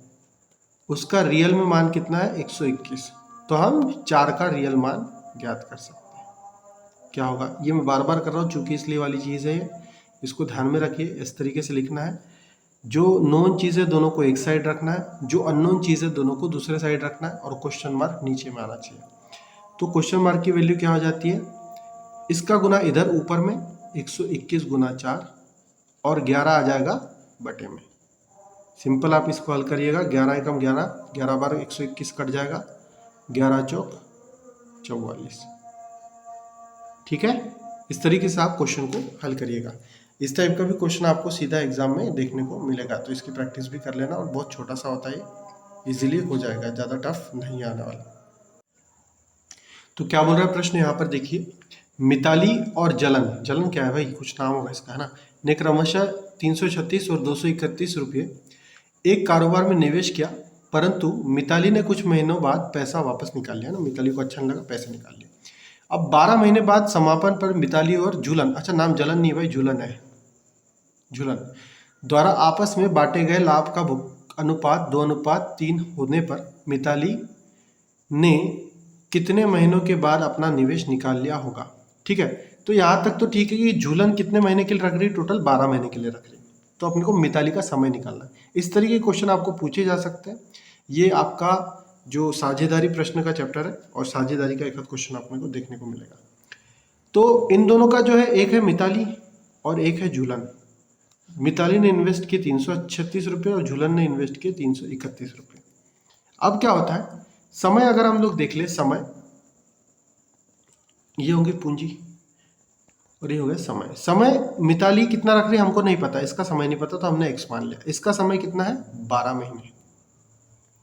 उसका रियल में मान कितना है, 121। तो हम 4 का रियल मान ज्ञात कर सकते हैं। क्या होगा, ये मैं बार बार कर रहा हूँ चूंकि इसलिए वाली चीज़ है, इसको ध्यान में रखिए। इस तरीके से लिखना है, जो नोन चीज़ें दोनों को एक साइड रखना है, जो अननोन चीज़ें दोनों को दूसरे साइड रखना है, और क्वेश्चन मार्क नीचे में आना चाहिए। तो क्वेश्चन मार्क की वैल्यू क्या हो जाती है, इसका गुना इधर ऊपर में 121 गुना 4 और 11 आ जाएगा बटे में। सिंपल आप इसको हल करिएगा, 11 एकम 11, 11 बार 121 कट जाएगा, 11 चौक 44। ठीक है, इस तरीके से आप क्वेश्चन को हल करिएगा। इस टाइप का भी क्वेश्चन आपको सीधा एग्जाम में देखने को मिलेगा, तो इसकी प्रैक्टिस भी कर लेना। और बहुत छोटा सा होता है, इजीली हो जाएगा, ज़्यादा टफ नहीं आने वाला। तो क्या बोल रहा है प्रश्न यहाँ पर देखिए, मिताली और जलन क्या है भाई, कुछ नाम होगा इसका, है ना, ने क्रमशः 336 और 231 रुपये एक कारोबार में निवेश किया, परंतु मिताली ने कुछ महीनों बाद पैसा वापस निकाल लिया ना, मिताली को अच्छा नहीं लगा, पैसे निकाल लिया। अब 12 महीने बाद समापन पर मिताली और झूलन, अच्छा नाम जलन नहीं भाई, झूलन है, झूलन द्वारा आपस में बांटे गए लाभ का अनुपात 2:3 होने पर मिताली ने कितने महीनों के बाद अपना निवेश निकाल लिया होगा। ठीक है, तो यहाँ तक तो ठीक है कि झूलन कितने महीने के लिए रख रही, टोटल 12 महीने के लिए रख रही, तो अपने को मिताली का समय निकालना है। इस तरीके के क्वेश्चन आपको पूछे जा सकते हैं। ये आपका जो साझेदारी प्रश्न का चैप्टर है, और साझेदारी का एक क्वेश्चन आपने को देखने को मिलेगा। तो इन दोनों का जो है, एक है मिताली और एक है झूलन। मिताली ने इन्वेस्ट किए 336 रुपये और झूलन ने इन्वेस्ट किए 331 रुपये। अब क्या होता है, समय अगर हम लोग देख ले, समय ये होंगे पूंजी और ये हो गया समय। समय मिताली कितना रख रही है हमको नहीं पता, इसका समय नहीं पता तो हमने एक्स मान लिया। इसका समय कितना है, 12 महीने,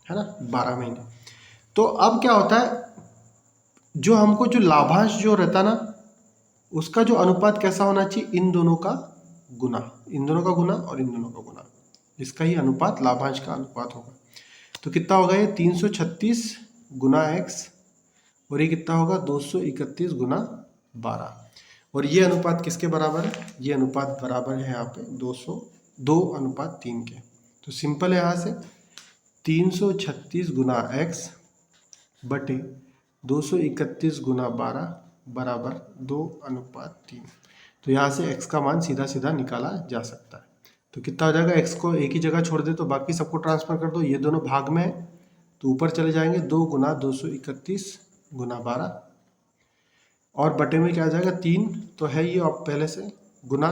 है ना, 12 महीने। तो अब क्या होता है, जो हमको जो लाभांश जो रहता ना, उसका जो अनुपात कैसा होना चाहिए, इन दोनों का गुना, इन दोनों का गुना और इन दोनों का गुना, इसका ही अनुपात लाभांश का अनुपात होगा। तो कितना होगा ये, 336 गुना एक्स, और ये कितना होगा, 231 गुना 12। और ये अनुपात किसके बराबर है, ये अनुपात बराबर है यहाँ पे 2:3 के। तो सिंपल है, यहाँ से 336 गुना एक्स बटे 231 गुना 12 बराबर 2:3। तो यहाँ से x का मान सीधा सीधा निकाला जा सकता है। तो कितना हो जाएगा, x को एक ही जगह छोड़ दे तो बाकी सबको ट्रांसफर कर दो, ये दोनों भाग में है तो ऊपर चले जाएंगे, 2 गुना 231 गुना 12, और बटे में क्या आ जाएगा, 3 तो है ये, आप पहले से गुना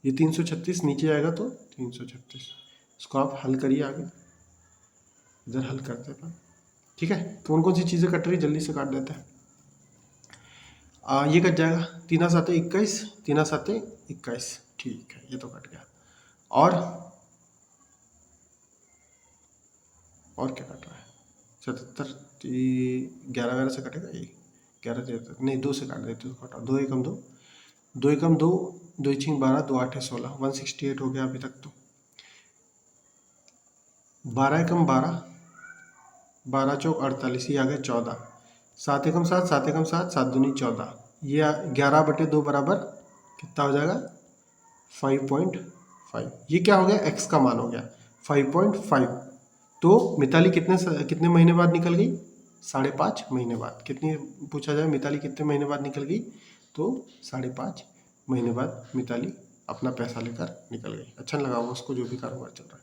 ये 336 नीचे जाएगा तो 336। इसको आप हल करिए आगे, इधर हल करते हैं। ठीक है, कौन कौन सी चीज़ें कट रही, जल्दी से काट देते हैं। ये कट जाएगा, 3 7 21, 3 7 21, ठीक है, ये तो कट गया। और क्या कट रहा है, 77, 11 से कटेगा, ये 11 73 नहीं, 2 से काट देते हो, कटा 2 एकम 2, 2 एकम 2, 2 6 12, 2 8 16, 168 हो गया अभी तक। तो 12 एकम 12, 12 चौक 48, ये आ गया 14, 7 एकम 7, 7 एकम 7, 7 दूनी 14, ये 11 बटे 2 बराबर कितना हो जाएगा, 5.5। ये क्या हो गया, x का मान हो गया 5.5। तो मिताली कितने महीने बाद निकल गई, 5.5 महीने बाद। कितनी पूछा जाए, मिताली कितने महीने बाद निकल गई, तो 5.5 महीने बाद मिताली अपना पैसा लेकर निकल गई। अच्छा लगा होगा उसको, जो भी कारोबार चल रहा है।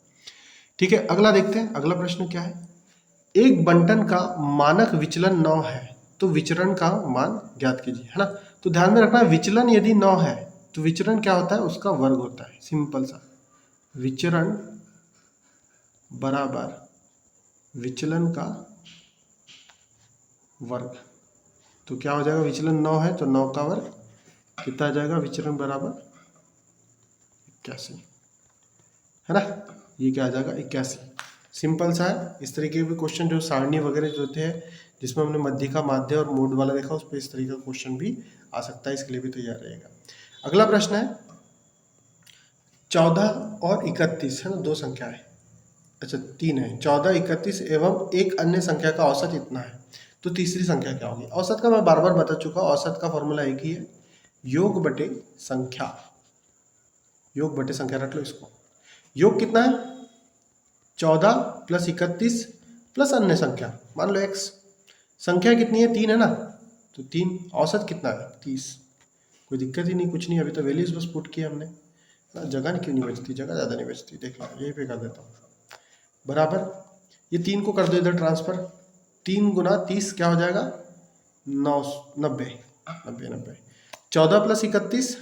ठीक है, अगला देखते हैं, अगला प्रश्न क्या है, एक बंटन का मानक विचलन 9 है तो विचरण का मान ज्ञात कीजिए, है ना। तो ध्यान में रखना, विचलन यदि 9 है तो विचरण क्या होता है, उसका वर्ग होता है। सिंपल सा, विचरण बराबर विचलन का वर्ग। तो क्या हो जाएगा, विचलन 9 है तो 9 का वर्ग कितना आ जाएगा, विचलन बराबर 81, है ना। ये क्या आ जाएगा, 81। सिंपल सा है। इस तरीके के भी क्वेश्चन जो सारणी वगैरह जो होते हैं जिसमें हमने मध्यिका, माध्य और मोड वाला देखा, उस पर इस तरीके का क्वेश्चन भी आ सकता है, इसके लिए भी तैयार रहेगा। अगला प्रश्न है 14 और 31, है ना, दो संख्या है, अच्छा 3 है। 14, 31 एवं एक अन्य संख्या का औसत इतना है, तो तीसरी संख्या क्या होगी। औसत का मैं बार बार बता चुका हूँ, औसत का फॉर्मूला एक ही है, योग बटे संख्या। योग बटे संख्या रख लो इसको। योग कितना है, 14 प्लस 31 प्लस अन्य संख्या, मान लो x। संख्या कितनी है, 3 है ना, तो 3। औसत कितना है, 30। कोई दिक्कत ही नहीं, कुछ नहीं, अभी तो वैल्यूज बस पुट किया हमने ना। जगह नहीं, क्यों नहीं बचती, जगह ज़्यादा नहीं बचती, देख लो यहीं पे कर देता हूँ बराबर। ये 3 को कर दो इधर ट्रांसफर, 3 गुना 30 क्या हो जाएगा, 90। 14 प्लस 31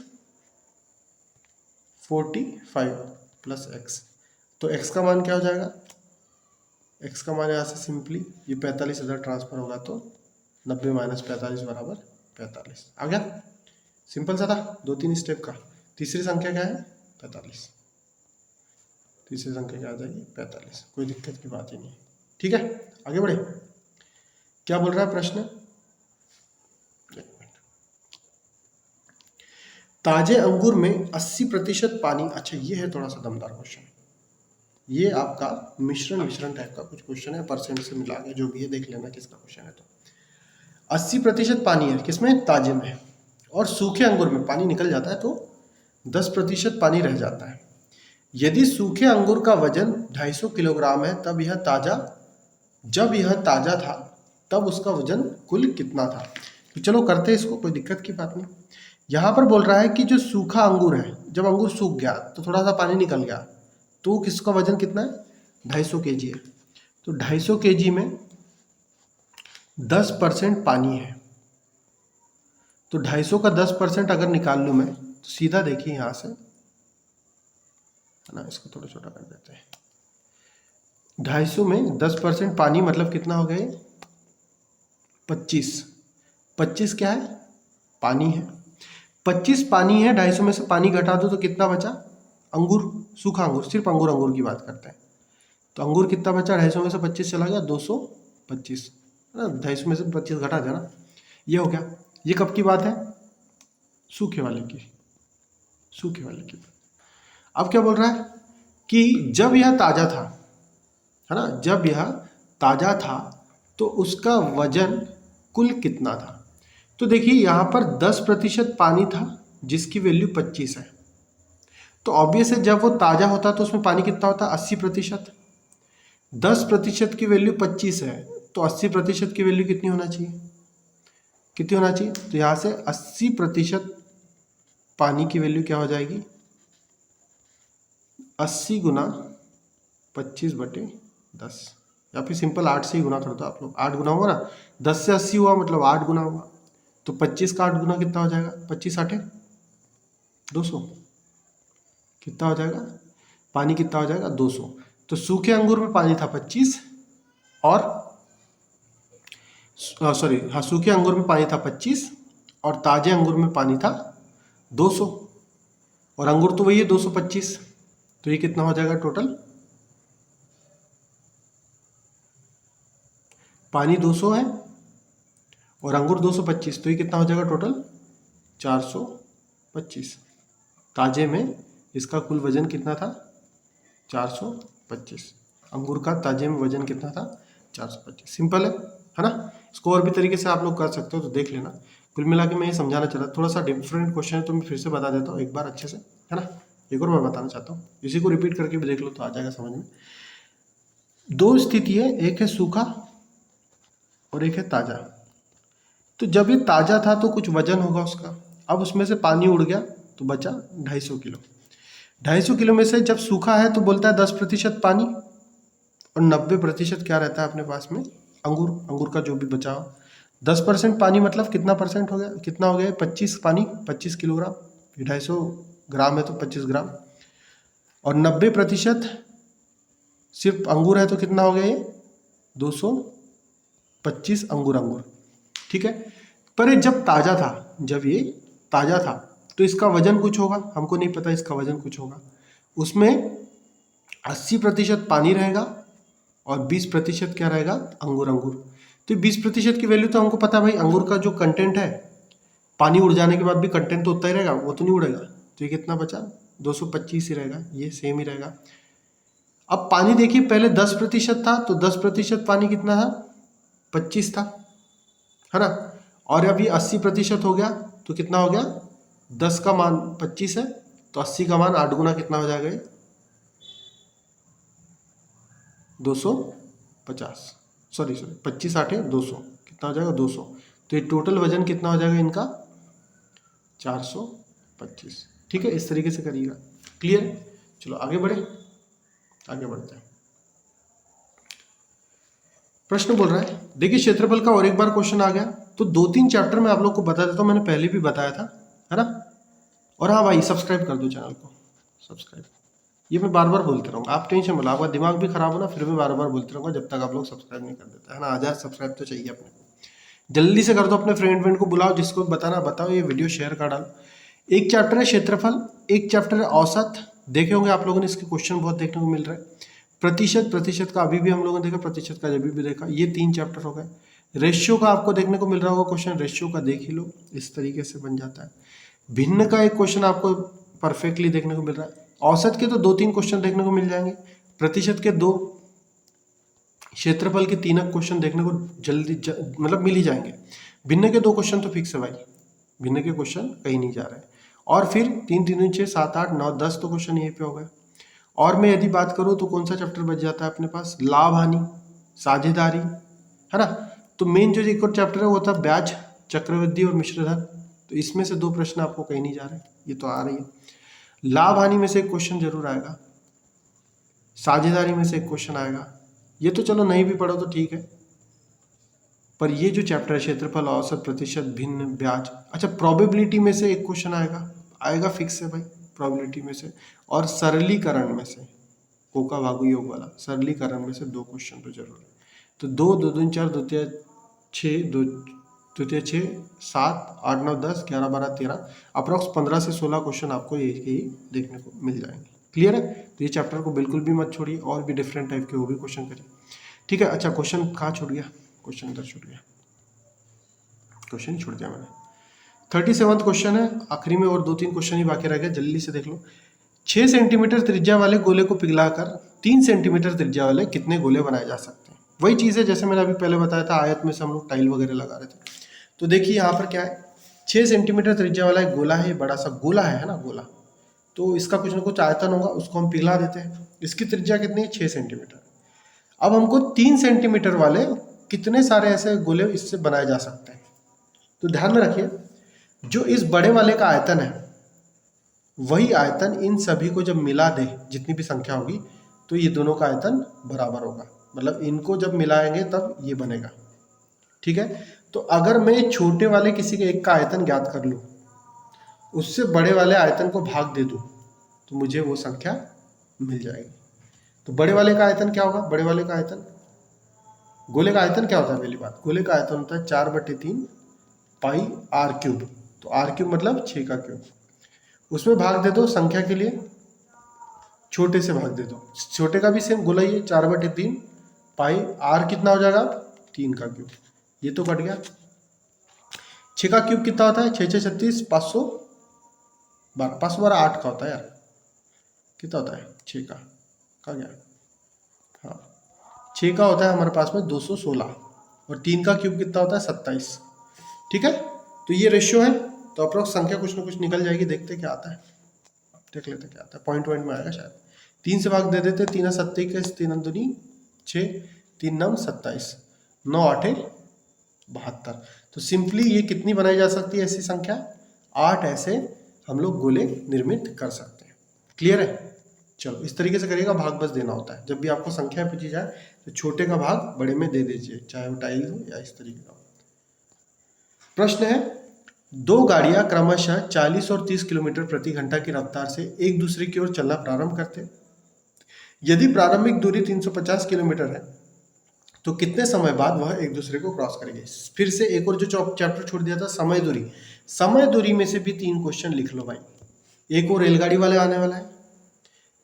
45 प्लस x, तो x का मान क्या हो जाएगा, x का मान यहाँ से सिंपली ये 45 इधर ट्रांसफर होगा तो 90 माइनस 45 बराबर 45 आ गया। सिंपल सा था, 2-3 स्टेप का। तीसरी संख्या क्या है, 45। तीसरी संख्या क्या आ जाएगी, 45। कोई दिक्कत की बात ही नहीं, ठीक है। आगे बढ़े, क्या बोल रहा है प्रश्न, ताजे अंगूर में 80% पानी। अच्छा ये है थोड़ा सा दमदार क्वेश्चन, ये आपका मिश्रण टाइप का कुछ क्वेश्चन है, परसेंट से मिला के जो भी है देख लेना किसका क्वेश्चन है। तो 80% पानी है किसमें, ताजे में, और सूखे अंगूर में पानी निकल जाता है तो 10% पानी रह जाता है। यदि सूखे अंगूर का वजन 250 किलोग्राम है तब जब यह ताजा था तब उसका वजन कुल कितना था। तो चलो करते हैं इसको, कोई दिक्कत की बात नहीं। यहाँ पर बोल रहा है कि जो सूखा अंगूर है, जब अंगूर सूख गया तो थोड़ा सा पानी निकल गया, तो किसका वजन कितना है, 250 kg है। तो 250 kg में 10% पानी है, तो 250 का 10% अगर निकाल लूँ मैं तो सीधा देखिए यहाँ से, है ना, इसको थोड़ा छोटा कर देते हैं। 250 में 10% पानी मतलब कितना हो गया, 25। 25 क्या है, पानी है। 25 पानी है, 250 में से पानी घटा दो तो कितना बचा, अंगूर, सूखा अंगूर, सिर्फ अंगूर की बात करते हैं। तो अंगूर कितना बचा, 250 में से 25 चला गया, 225, है ना। 250 में से 25 घटा देना, ये हो गया। ये कब की बात है, सूखे वाले की। अब क्या बोल रहा है कि जब यह ताज़ा था, है ना, जब यह ताज़ा था तो उसका वजन कुल कितना था। तो देखिए यहाँ पर 10% पानी था जिसकी वैल्यू 25 है, तो ऑब्वियस है जब वो ताज़ा होता तो उसमें पानी कितना होता, 80%। 10% की वैल्यू 25 है तो 80% की वैल्यू कितनी होना चाहिए, तो यहाँ से 80% पानी की वैल्यू क्या हो जाएगी, 80 गुना 25/10, या फिर सिंपल 8 से ही गुना कर दो आप लोग। 8 गुना होगा ना, 10 से 80 हुआ मतलब 8 गुना हुआ, तो 25 का 8 गुना कितना हो जाएगा, 25 8 200, कितना हो जाएगा, पानी कितना हो जाएगा, 200। तो सूखे अंगूर में पानी था 25 और सूखे अंगूर में पानी था 25 और ताजे अंगूर में पानी था 200, और अंगूर तो वही है 225, तो ये कितना हो जाएगा टोटल, पानी 200 है और अंगूर 225, तो ये कितना हो जाएगा टोटल 425। ताजे में इसका कुल वजन कितना था, 425। अंगूर का ताजे में वजन कितना था, 425। सिंपल है ना। इसको और भी तरीके से आप लोग कर सकते हो, तो देख लेना। कुल मिला के मैं ये समझाना चाह रहा, थोड़ा सा डिफरेंट क्वेश्चन है तो मैं फिर से बता देता हूँ एक बार अच्छे से, है ना। एक और मैं बताना चाहता हूँ, इसी को रिपीट करके भी देख लो तो आ जाएगा समझ में। दो स्थिति है, एक है सूखा और एक है ताज़ा। तो जब ये ताज़ा था तो कुछ वजन होगा उसका, अब उसमें से पानी उड़ गया तो बचा 250 किलो। 250 किलो में से जब सूखा है तो बोलता है 10% पानी और 90% क्या रहता है अपने पास में, अंगूर का जो भी बचा हो। 10% पानी मतलब कितना परसेंट हो गया, कितना हो गया, 25 पानी 25 किलोग्राम, 250 ग्राम है तो 25 ग्राम, और 90% सिर्फ अंगूर है तो कितना हो गया ये 225 अंगूर। ठीक है, पर ये जब ताज़ा था, जब ये ताज़ा था तो इसका वजन कुछ होगा, हमको नहीं पता इसका वजन कुछ होगा। उसमें 80% पानी रहेगा और 20% क्या रहेगा, अंगूर। तो 20% की वैल्यू तो हमको पता है भाई, अंगूर का जो कंटेंट है, पानी उड़ जाने के बाद भी कंटेंट तो उतना ही रहेगा, वो तो नहीं उड़ेगा। तो ये कितना बचा, 225 ही रहेगा, ये सेम ही रहेगा। अब पानी देखिए, पहले 10% था, तो 10% पानी कितना था, 25 था, है ना। और अभी 80% हो गया तो कितना हो गया, 10 का मान 25 है, तो 80 का मान 8 गुना कितना हो जाएगा, 250। सॉरी 25 8 200, कितना हो जाएगा 200। तो ये टोटल वजन कितना हो जाएगा इनका, 425। ठीक है, इस तरीके से करिएगा। क्लियर है, चलो आगे बढ़ते हैं। प्रश्न बोल रहा है, देखिए क्षेत्रफल का और एक बार क्वेश्चन आ गया। तो 2-3 चैप्टर में आप लोग को बता देता हूँ, मैंने पहले भी बताया था, है ना। और हाँ भाई, सब्सक्राइब कर दो चैनल को, सब्सक्राइब। ये मैं बार बार बोलते रहूँगा, आप टेंशन मत लो, आपका दिमाग भी खराब हो ना, फिर भी बार बार बोलते रहूँगा जब तक आप लोग सब्सक्राइब नहीं कर देते, है ना। 1000 सब्सक्राइब तो चाहिए अपने को, जल्दी से कर दो। अपने फ्रेंड को बुलाओ, जिसको बताना बताओ, ये वीडियो शेयर कर डालो। एक चैप्टर है क्षेत्रफल, एक चैप्टर है औसत। देखे होंगे आप लोगों ने, इसके क्वेश्चन बहुत देखने को मिल रहा है। प्रतिशत का अभी भी हम लोगों ने देखा, प्रतिशत का जब भी देखा। ये 3 चैप्टर हो गए। रेशियो का आपको देखने को मिल रहा होगा क्वेश्चन, रेशियो का देख ही लो, इस तरीके से बन जाता है। भिन्न का एक क्वेश्चन आपको परफेक्टली देखने को मिल रहा है। औसत के तो 2-3 क्वेश्चन देखने को मिल जाएंगे, प्रतिशत के 2, क्षेत्रफल के 3 क्वेश्चन देखने को मतलब मिल ही जाएंगे। भिन्न के 2 क्वेश्चन तो फिक्स है भाई, भिन्न के क्वेश्चन कहीं नहीं जा रहे हैं। और फिर 3 3 6 7 8 9 10 तो क्वेश्चन यहीं पे हो गए। और मैं यदि बात करूँ तो कौन सा चैप्टर बच जाता है अपने पास, लाभ हानि, साझेदारी, है ना। तो मेन जो एक और चैप्टर है वो था ब्याज, चक्रवृद्धि और मिश्रधन। तो इसमें से 2 प्रश्न आपको कहीं नहीं जा रहे, ये तो आ रही है। लाभ हानि में से एक क्वेश्चन जरूर आएगा, साझेदारी में से एक क्वेश्चन आएगा। ये तो चलो नहीं भी पढ़ो तो ठीक है, पर ये जो चैप्टर है क्षेत्रफल, औसत, प्रतिशत, भिन्न, ब्याज, अच्छा प्रोबेबिलिटी में से एक क्वेश्चन आएगा फिक्स है भाई, प्रोबेबिलिटी में से। और सरलीकरण में से, कोका भागु योग वाला सरलीकरण में से 2 क्वेश्चन तो जरूर है। तो 2 2 2 4 द्वितीय 6 2 द्वितीय 6 7 8 9 10 11 12 13 अप्रॉक्स 15 से 16 क्वेश्चन आपको ये देखने को मिल जाएंगे। क्लियर है, तो ये चैप्टर को बिल्कुल भी मत छोड़िए, और भी डिफरेंट टाइप के वो भी क्वेश्चन करिए। ठीक है, अच्छा क्वेश्चन कहाँ छूट गया, क्वेश्चन इधर छूट गया, क्वेश्चन ही छूट गया मैंने। 37वां क्वेश्चन है, आखिरी में और 2-3 क्वेश्चन ही बाकी रह गए, जल्दी से देख लो। 6 सेंटीमीटर त्रिज्या वाले गोले को पिघलाकर 3 सेंटीमीटर त्रिज्या वाले कितने गोले बनाए जा सकते हैं। वही चीज़ है जैसे मैंने अभी पहले बताया था, आयत में से हम लोग टाइल वगैरह लगा रहे थे। तो देखिए यहाँ पर क्या है, 6 सेंटीमीटर त्रिज्या वाला एक गोला है, बड़ा सा गोला है ना गोला। तो इसका कुछ ना कुछ आयतन होगा, उसको हम पिघला देते हैं। इसकी त्रिज्या कितनी है, 6 सेंटीमीटर। अब हमको 3 सेंटीमीटर वाले कितने सारे ऐसे गोले इससे बनाए जा सकते हैं। तो ध्यान में रखिए, जो इस बड़े वाले का आयतन है, वही आयतन इन सभी को जब मिला दे, जितनी भी संख्या होगी, तो ये दोनों का आयतन बराबर होगा। मतलब इनको जब मिलाएंगे तब ये बनेगा। ठीक है, तो अगर मैं छोटे वाले किसी के एक का आयतन ज्ञात कर लूँ, उससे बड़े वाले आयतन को भाग दे दूँ, तो मुझे वो संख्या मिल जाएगी। तो बड़े वाले का आयतन क्या होगा, बड़े वाले का आयतन, गोले का आयतन क्या होता है, पहली बात, गोले का आयतन होता है 4/3 पाई r क्यूब। तो r क्यूब मतलब 6 का क्यूब। उसमें भाग दे दो संख्या के लिए, छोटे से भाग दे दो, छोटे का भी सेम गोला ही है, 4/3 पाई r कितना हो जाएगा, 3 का क्यूब। ये तो कट गया। 6 का क्यूब कितना होता है, 6 6 36 512, 512 8 का होता है यार, कितना होता है 6 का, कहाँ गया, हाँ 6 का होता है हमारे पास में 216, और 3 का क्यूब कितना होता है 27। ठीक है, तो ये रेशियो है, तो अप्रोक्स संख्या कुछ ना कुछ निकल जाएगी। देखते क्या आता है, देख लेते क्या आता है, पॉइंट में आएगा शायद। 3 से भाग दे देते, 3 7 21, 3 दूनी 6, 3 9 27, 9 8 72। तो सिंपली ये कितनी बनाई जा सकती है ऐसी संख्या, 8 ऐसे हम लोग गोले निर्मित कर सकते हैं। क्लियर है, चलो इस तरीके से करिएगा, भाग बस देना होता है। जब भी आपको संख्या पूछी जाए तो छोटे का भाग बड़े में दे दीजिए, चाहे वो टाइल हो या इस तरीके का। प्रश्न है, 2 गाड़ियां क्रमशः 40 और 30 किलोमीटर प्रति घंटा की रफ्तार से एक दूसरे की ओर चलना प्रारंभ करते। यदि प्रारंभिक दूरी 350 किलोमीटर है तो कितने समय बाद वह एक दूसरे को क्रॉस करेंगे। फिर से एक और जो चैप्टर छोड़ दिया था, समय दूरी। समय दूरी में से भी 3 क्वेश्चन लिख लो भाई। एक और रेलगाड़ी वाले आने वाला है,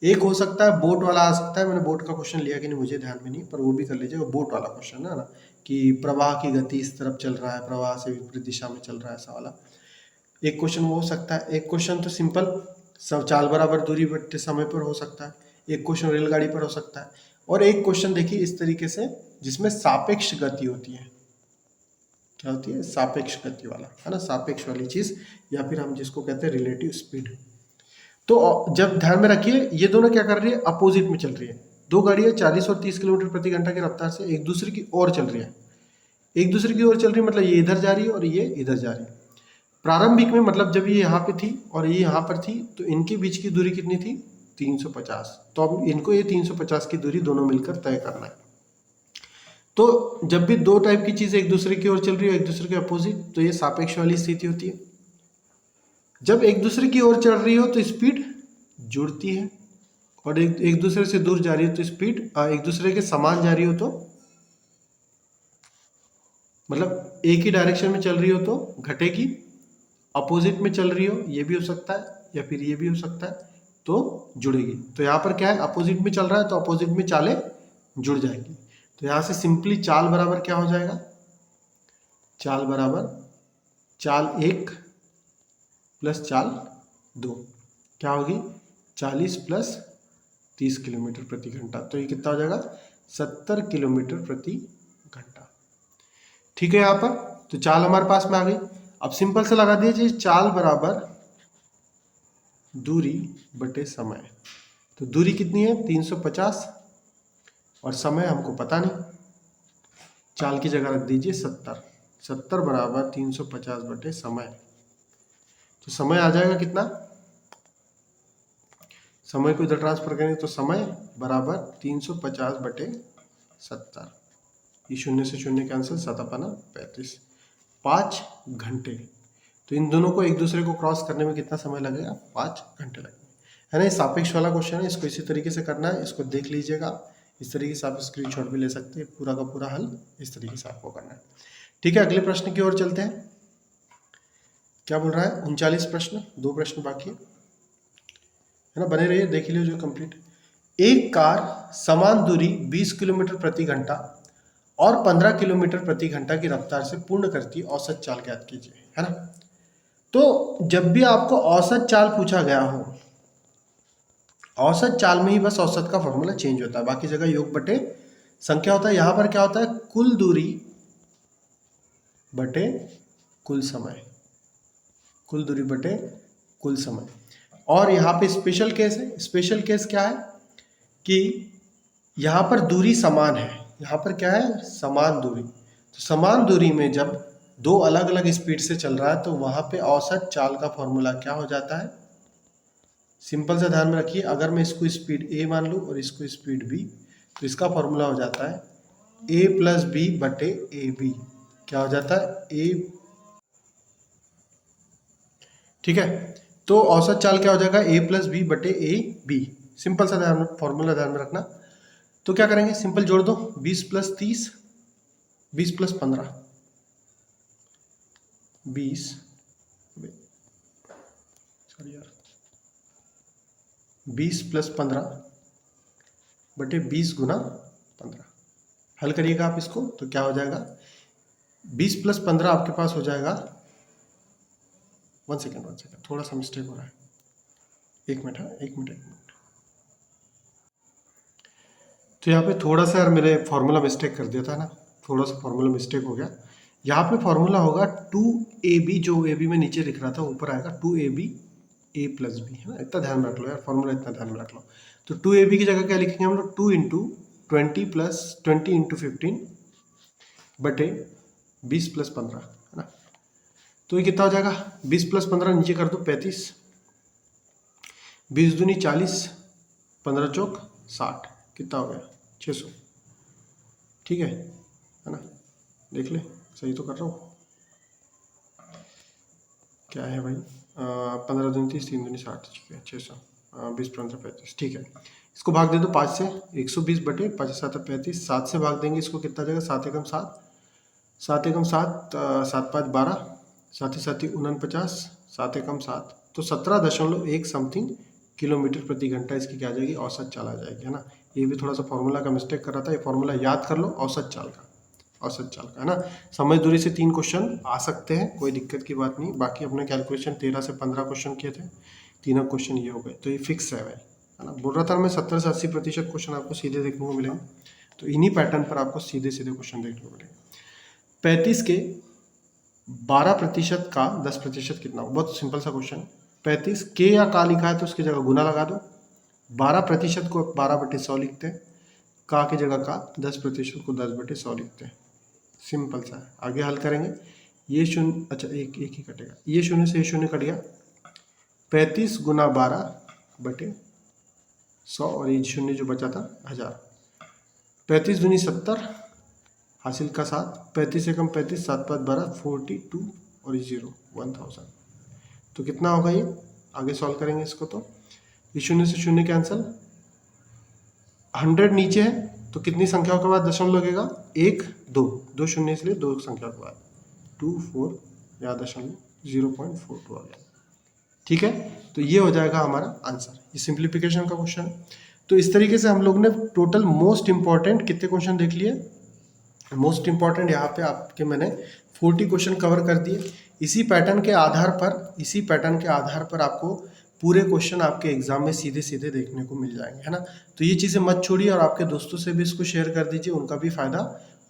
एक हो सकता है बोट वाला आ सकता है। मैंने बोट का क्वेश्चन लिया कि नहीं मुझे ध्यान में नहीं, पर वो भी कर लीजिएगा। बोट वाला क्वेश्चन है ना, कि प्रवाह की गति इस तरफ चल रहा है, प्रवाह से विपरीत दिशा में चल रहा है, ऐसा वाला एक क्वेश्चन वो हो सकता है। एक क्वेश्चन तो सिंपल सब चाल बराबर दूरी बटे समय पर हो सकता है, एक क्वेश्चन रेलगाड़ी पर हो सकता है, और एक क्वेश्चन देखिए इस तरीके से जिसमें सापेक्ष गति होती है। क्या होती है? सापेक्ष गति वाला, है ना, सापेक्ष वाली चीज, या फिर हम जिसको कहते हैं रिलेटिव स्पीड। तो जब ध्यान में रखिए, ये दोनों क्या कर रही है? अपोजिट में चल रही है। दो गाड़ियां 40 और 30 किलोमीटर प्रति घंटा की रफ्तार से एक दूसरे की ओर चल रही है। एक दूसरे की ओर चल रही है मतलब ये इधर जा रही है और ये इधर जा रही है। प्रारंभिक में मतलब जब ये यहाँ पे थी और ये यहाँ पर थी, तो इनके बीच की दूरी कितनी थी? 350। तो अब इनको ये 350 की दूरी दोनों मिलकर तय करना है। तो जब भी दो टाइप की चीजें एक दूसरे की ओर चल रही है, एक दूसरे के अपोजिट, तो ये सापेक्ष वाली स्थिति होती है। जब एक दूसरे की ओर चल रही हो तो स्पीड जुड़ती है, और एक दूसरे से दूर जा रही हो तो स्पीड एक दूसरे के समान जा रही हो तो, मतलब एक ही डायरेक्शन में चल रही हो तो घटेगी, अपोजिट में चल रही हो ये भी हो सकता है या फिर ये भी हो सकता है, तो जुड़ेगी। तो यहाँ पर क्या है? अपोजिट में चल रहा है तो अपोजिट में चालें जुड़ जाएगी। तो यहाँ से सिंपली चाल बराबर क्या हो जाएगा? चाल बराबर चाल 1 प्लस चाल 2 क्या होगी? 40 प्लस 30 किलोमीटर प्रति घंटा। तो ये कितना हो जाएगा? 70 किलोमीटर प्रति घंटा। ठीक है यहाँ पर। तो चाल हमारे पास में आ गई। अब सिंपल से लगा दीजिए, चाल बराबर दूरी बटे समय। तो दूरी कितनी है? 350, और समय हमको पता नहीं, चाल की जगह रख दीजिए 70। 70 बराबर 350 बटे समय। तो समय आ जाएगा कितना? समय को इधर ट्रांसफर करेंगे तो समय बराबर 350 बटे 70। ये शून्य से शून्य कैंसिल, 7×35, 5 घंटे। तो इन दोनों को एक दूसरे को क्रॉस करने में कितना समय लगेगा? 5 घंटे लगेंगे, है ना। ये सापेक्ष वाला क्वेश्चन है, इसको इसी तरीके से करना है। इसको देख लीजिएगा, इस तरीके से आप स्क्रीनशॉट भी ले सकते हैं। पूरा का पूरा हल इस तरीके से आपको करना है। ठीक है, अगले प्रश्न की ओर चलते हैं। क्या बोल रहा है? 39 प्रश्न, 2 प्रश्न बाकी है ना। बने रहिए, देख लीजिए जो कंप्लीट। एक कार समान दूरी 20 किलोमीटर प्रति घंटा और 15 किलोमीटर प्रति घंटा की रफ्तार से पूर्ण करती है, औसत चाल ज्ञात कीजिए, है ना। तो जब भी आपको औसत चाल पूछा गया हो, औसत चाल में ही बस औसत का फॉर्मूला चेंज होता है, बाकी जगह योग बटे संख्या होता है। यहां पर क्या होता है? कुल दूरी बटे कुल समय, कुल दूरी बटे कुल समय। और यहाँ पे स्पेशल केस है। स्पेशल केस क्या है? कि यहाँ पर दूरी समान है। यहाँ पर क्या है? समान दूरी। तो समान दूरी में जब दो अलग अलग स्पीड से चल रहा है तो वहाँ पे औसत चाल का फॉर्मूला क्या हो जाता है? सिंपल सा ध्यान में रखिए, अगर मैं इसको स्पीड ए मान लूँ और इसको स्पीड बी, तो इसका फॉर्मूला हो जाता है ए प्लस बी बटे ए बी। क्या हो जाता है? ए। ठीक है, तो औसत चाल क्या हो जाएगा? ए प्लस बी बटे ए बी। सिंपल सा ध्यान फॉर्मूला ध्यान में रखना। तो क्या करेंगे? सिंपल जोड़ दो, 20 प्लस 30, 20 प्लस 15, 20, सॉरी यार, 20 प्लस 15 बटे 20 गुना 15। हल करिएगा आप इसको तो क्या हो जाएगा? 20 प्लस 15 आपके पास हो जाएगा, वन सेकेंड थोड़ा सा मिस्टेक हो रहा है, एक मिनट। तो यहाँ पे थोड़ा सा यार मेरे फॉर्मूला मिस्टेक कर दिया था ना, थोड़ा सा फॉर्मूला मिस्टेक हो गया। यहाँ पे फॉर्मूला होगा 2ab, जो ab में नीचे लिख रहा था ऊपर आएगा 2ab a प्लस बी, है ना। इतना ध्यान में रख लो यार, फॉर्मूला इतना ध्यान में रख लो। तो 2ab की जगह क्या लिखेंगे हम लोग? 2 इंटू 20 प्लस 20 इंटू 15 बटे 20 प्लस 15, है ना। तो ये कितना हो जाएगा? 20 प्लस 15 नीचे कर दो 35, 20 दूनी 40, 15 चौक 60, कितना हो गया? 600। ठीक है ना, देख ले सही तो कर रहा हूँ। क्या है भाई? 15 दूनी 30, 3 दूनी 60, ठीक है 600। 20 15 35, ठीक है। इसको भाग दे दो 5 से, 120 बटे 5 7 35, 7 से भाग देंगे इसको, कितना जाएगा 7 एकम 7, 7 एकम 7, 7 5 12, साथ ही 49, 7 एकम 7, तो 17.1 समथिंग किलोमीटर प्रति घंटा इसकी क्या आ जाएगी, औसत चाल आ जाएगी, है ना। ये भी थोड़ा सा फॉर्मूला का मिस्टेक कर रहा था, ये फॉर्मूला याद कर लो औसत चाल का, औसत चाल का, है ना। समझ दूरी से 3 क्वेश्चन आ सकते हैं, कोई दिक्कत की बात नहीं। बाकी अपने कैलकुलेशन 13 से 15 क्वेश्चन किए थे, तीनों क्वेश्चन ये हो गए, तो ये फिक्स है भाई, है ना। बोल रहा था मैं 70 से 80% क्वेश्चन आपको सीधे देखने को मिलेंगे, तो इन्हीं पैटर्न पर आपको सीधे सीधे क्वेश्चन देखने को मिलेंगे। 35 के 12% का 10% कितना, बहुत सिंपल सा क्वेश्चन। 35 के या का लिखा है तो उसकी जगह गुना लगा दो, 12% को 12/100 लिखते हैं, का की जगह का, 10% को 10/100 लिखते हैं, सिंपल सा है। आगे हल करेंगे, ये शून्य, अच्छा एक ही कटेगा, ये शून्य से ये शून्य कट गया, 35 गुना 12/100 और ये शून्य जो बचा था 1000, 35 दूनी 70, हासिल का 7, 35 एकम 35, 7 5 12, 42 और ये 0 1000, तो कितना होगा ये, आगे सॉल्व करेंगे इसको, तो ये शून्य से शून्य कैंसिल, 100 नीचे है तो कितनी संख्याओं के बाद दशमलव लगेगा, 1 2 शून्य, इसलिए 2 संख्या के बाद 2 4 या दशमलव 0.42 आ गया, ठीक है। तो ये हो जाएगा हमारा आंसर, ये सिंप्लीफिकेशन का क्वेश्चन है। तो इस तरीके से हम लोग ने टोटल मोस्ट इंपॉर्टेंट कितने क्वेश्चन देख लिए, मोस्ट इंपॉर्टेंट यहाँ पे आपके मैंने 40 क्वेश्चन कवर कर दिए। इसी पैटर्न के आधार पर आपको पूरे क्वेश्चन आपके एग्जाम में सीधे सीधे देखने को मिल जाएंगे, है ना। तो ये चीज़ें मत छोड़िए और आपके दोस्तों से भी इसको शेयर कर दीजिए, उनका भी फायदा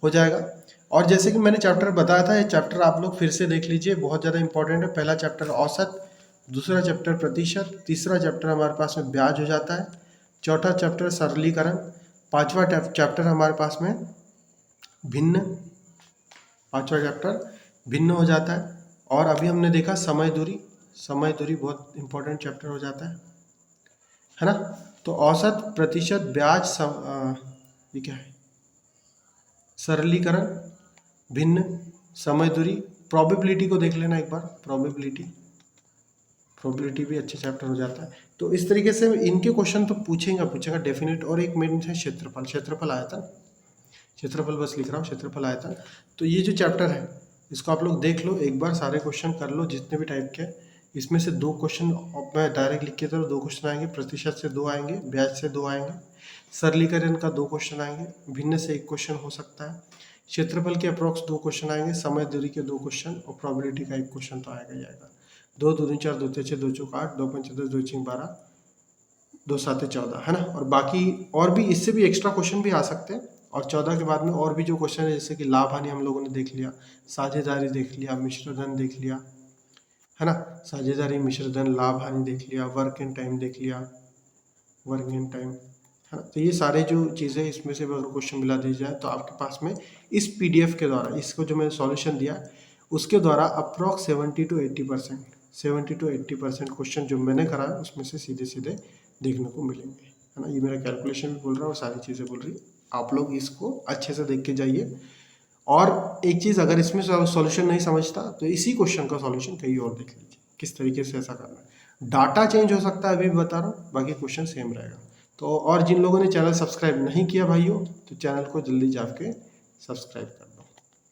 हो जाएगा। और जैसे कि मैंने चैप्टर बताया था, ये चैप्टर आप लोग फिर से देख लीजिए, बहुत ज़्यादा इंपॉर्टेंट है। पहला चैप्टर औसत, दूसरा चैप्टर प्रतिशत, तीसरा चैप्टर हमारे पास में ब्याज हो जाता है, चौथा चैप्टर सरलीकरण, पांचवा चैप्टर हमारे पास में भिन्न, पांचवा चैप्टर भिन्न हो जाता है। और अभी हमने देखा समय दूरी, समय दूरी बहुत इंपॉर्टेंट चैप्टर हो जाता है ना। तो औसत, प्रतिशत, ब्याज, ये क्या है, सरलीकरण, भिन्न, समय दूरी, प्रोबेबिलिटी को देख लेना एक बार, प्रोबेबिलिटी भी अच्छे चैप्टर हो जाता है। तो इस तरीके से इनके क्वेश्चन तो पूछेगा डेफिनेट। और एक मेन है क्षेत्रफल आयतन, क्षेत्रफल बस लिख रहा हूँ, क्षेत्रफल आयतन। तो ये जो चैप्टर है इसको आप लोग देख लो एक बार, सारे क्वेश्चन कर लो जितने भी टाइप के। इसमें से 2 क्वेश्चन मैं डायरेक्ट लिख के तो 2 क्वेश्चन आएंगे, प्रतिशत से 2 आएंगे, ब्याज से 2 आएंगे, सरलीकरण का 2 क्वेश्चन आएंगे, भिन्न से 1 क्वेश्चन हो सकता है, क्षेत्रफल के अप्रोक्स 2 क्वेश्चन आएंगे, समय दूरी के 2 क्वेश्चन और प्रोबेबिलिटी का 1 क्वेश्चन तो आएगा ही आएगा। 2 2 4 2 6 2 4 8 2 5 10 2 6 12 2 7 14, है ना। और बाकी और भी इससे भी एक्स्ट्रा क्वेश्चन भी आ सकते हैं। और 14 के बाद में और भी जो क्वेश्चन है, जैसे कि लाभ हानि हम लोगों ने देख लिया, साझेदारी देख लिया, मिश्रधन देख लिया, है ना, साझेदारी, मिश्रधन, लाभ हानि देख लिया, वर्क इन टाइम देख लिया, वर्क इन टाइम, है ना। तो ये सारे जो चीज़ें इसमें से अगर क्वेश्चन मिला दी जाए तो आपके पास में इस PDF के द्वारा, इसको जो मैंने सॉल्यूशन दिया उसके द्वारा अप्रॉक्स 70 to 80% क्वेश्चन जो मैंने करा है उसमें से सीधे सीधे देखने को मिलेंगे, है ना। ये मेरा कैलकुलेशन भी बोल रहा है और सारी चीज़ें बोल रही, आप लोग इसको अच्छे से देख के जाइए। और एक चीज़, अगर इसमें सॉल्यूशन नहीं समझता तो इसी क्वेश्चन का सॉल्यूशन कहीं और देख लीजिए, किस तरीके से ऐसा करना है। डाटा चेंज हो सकता है, अभी भी बता रहा हूँ, बाकी क्वेश्चन सेम रहेगा। तो और जिन लोगों ने चैनल सब्सक्राइब नहीं किया भाइयों, तो चैनल को जल्दी जाके सब्सक्राइब कर दो।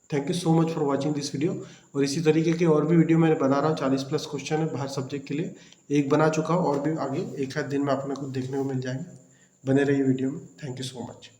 Thank you so much for watching this video. और इसी तरीके के और भी वीडियो मैंने बना रहा हूँ, 40+ क्वेश्चन है हर सब्जेक्ट के लिए, एक बना चुका हूँ और भी आगे एक आध दिन में अपने को देखने को मिल जाएंगे। बने रहिए वीडियो में। Thank you so much.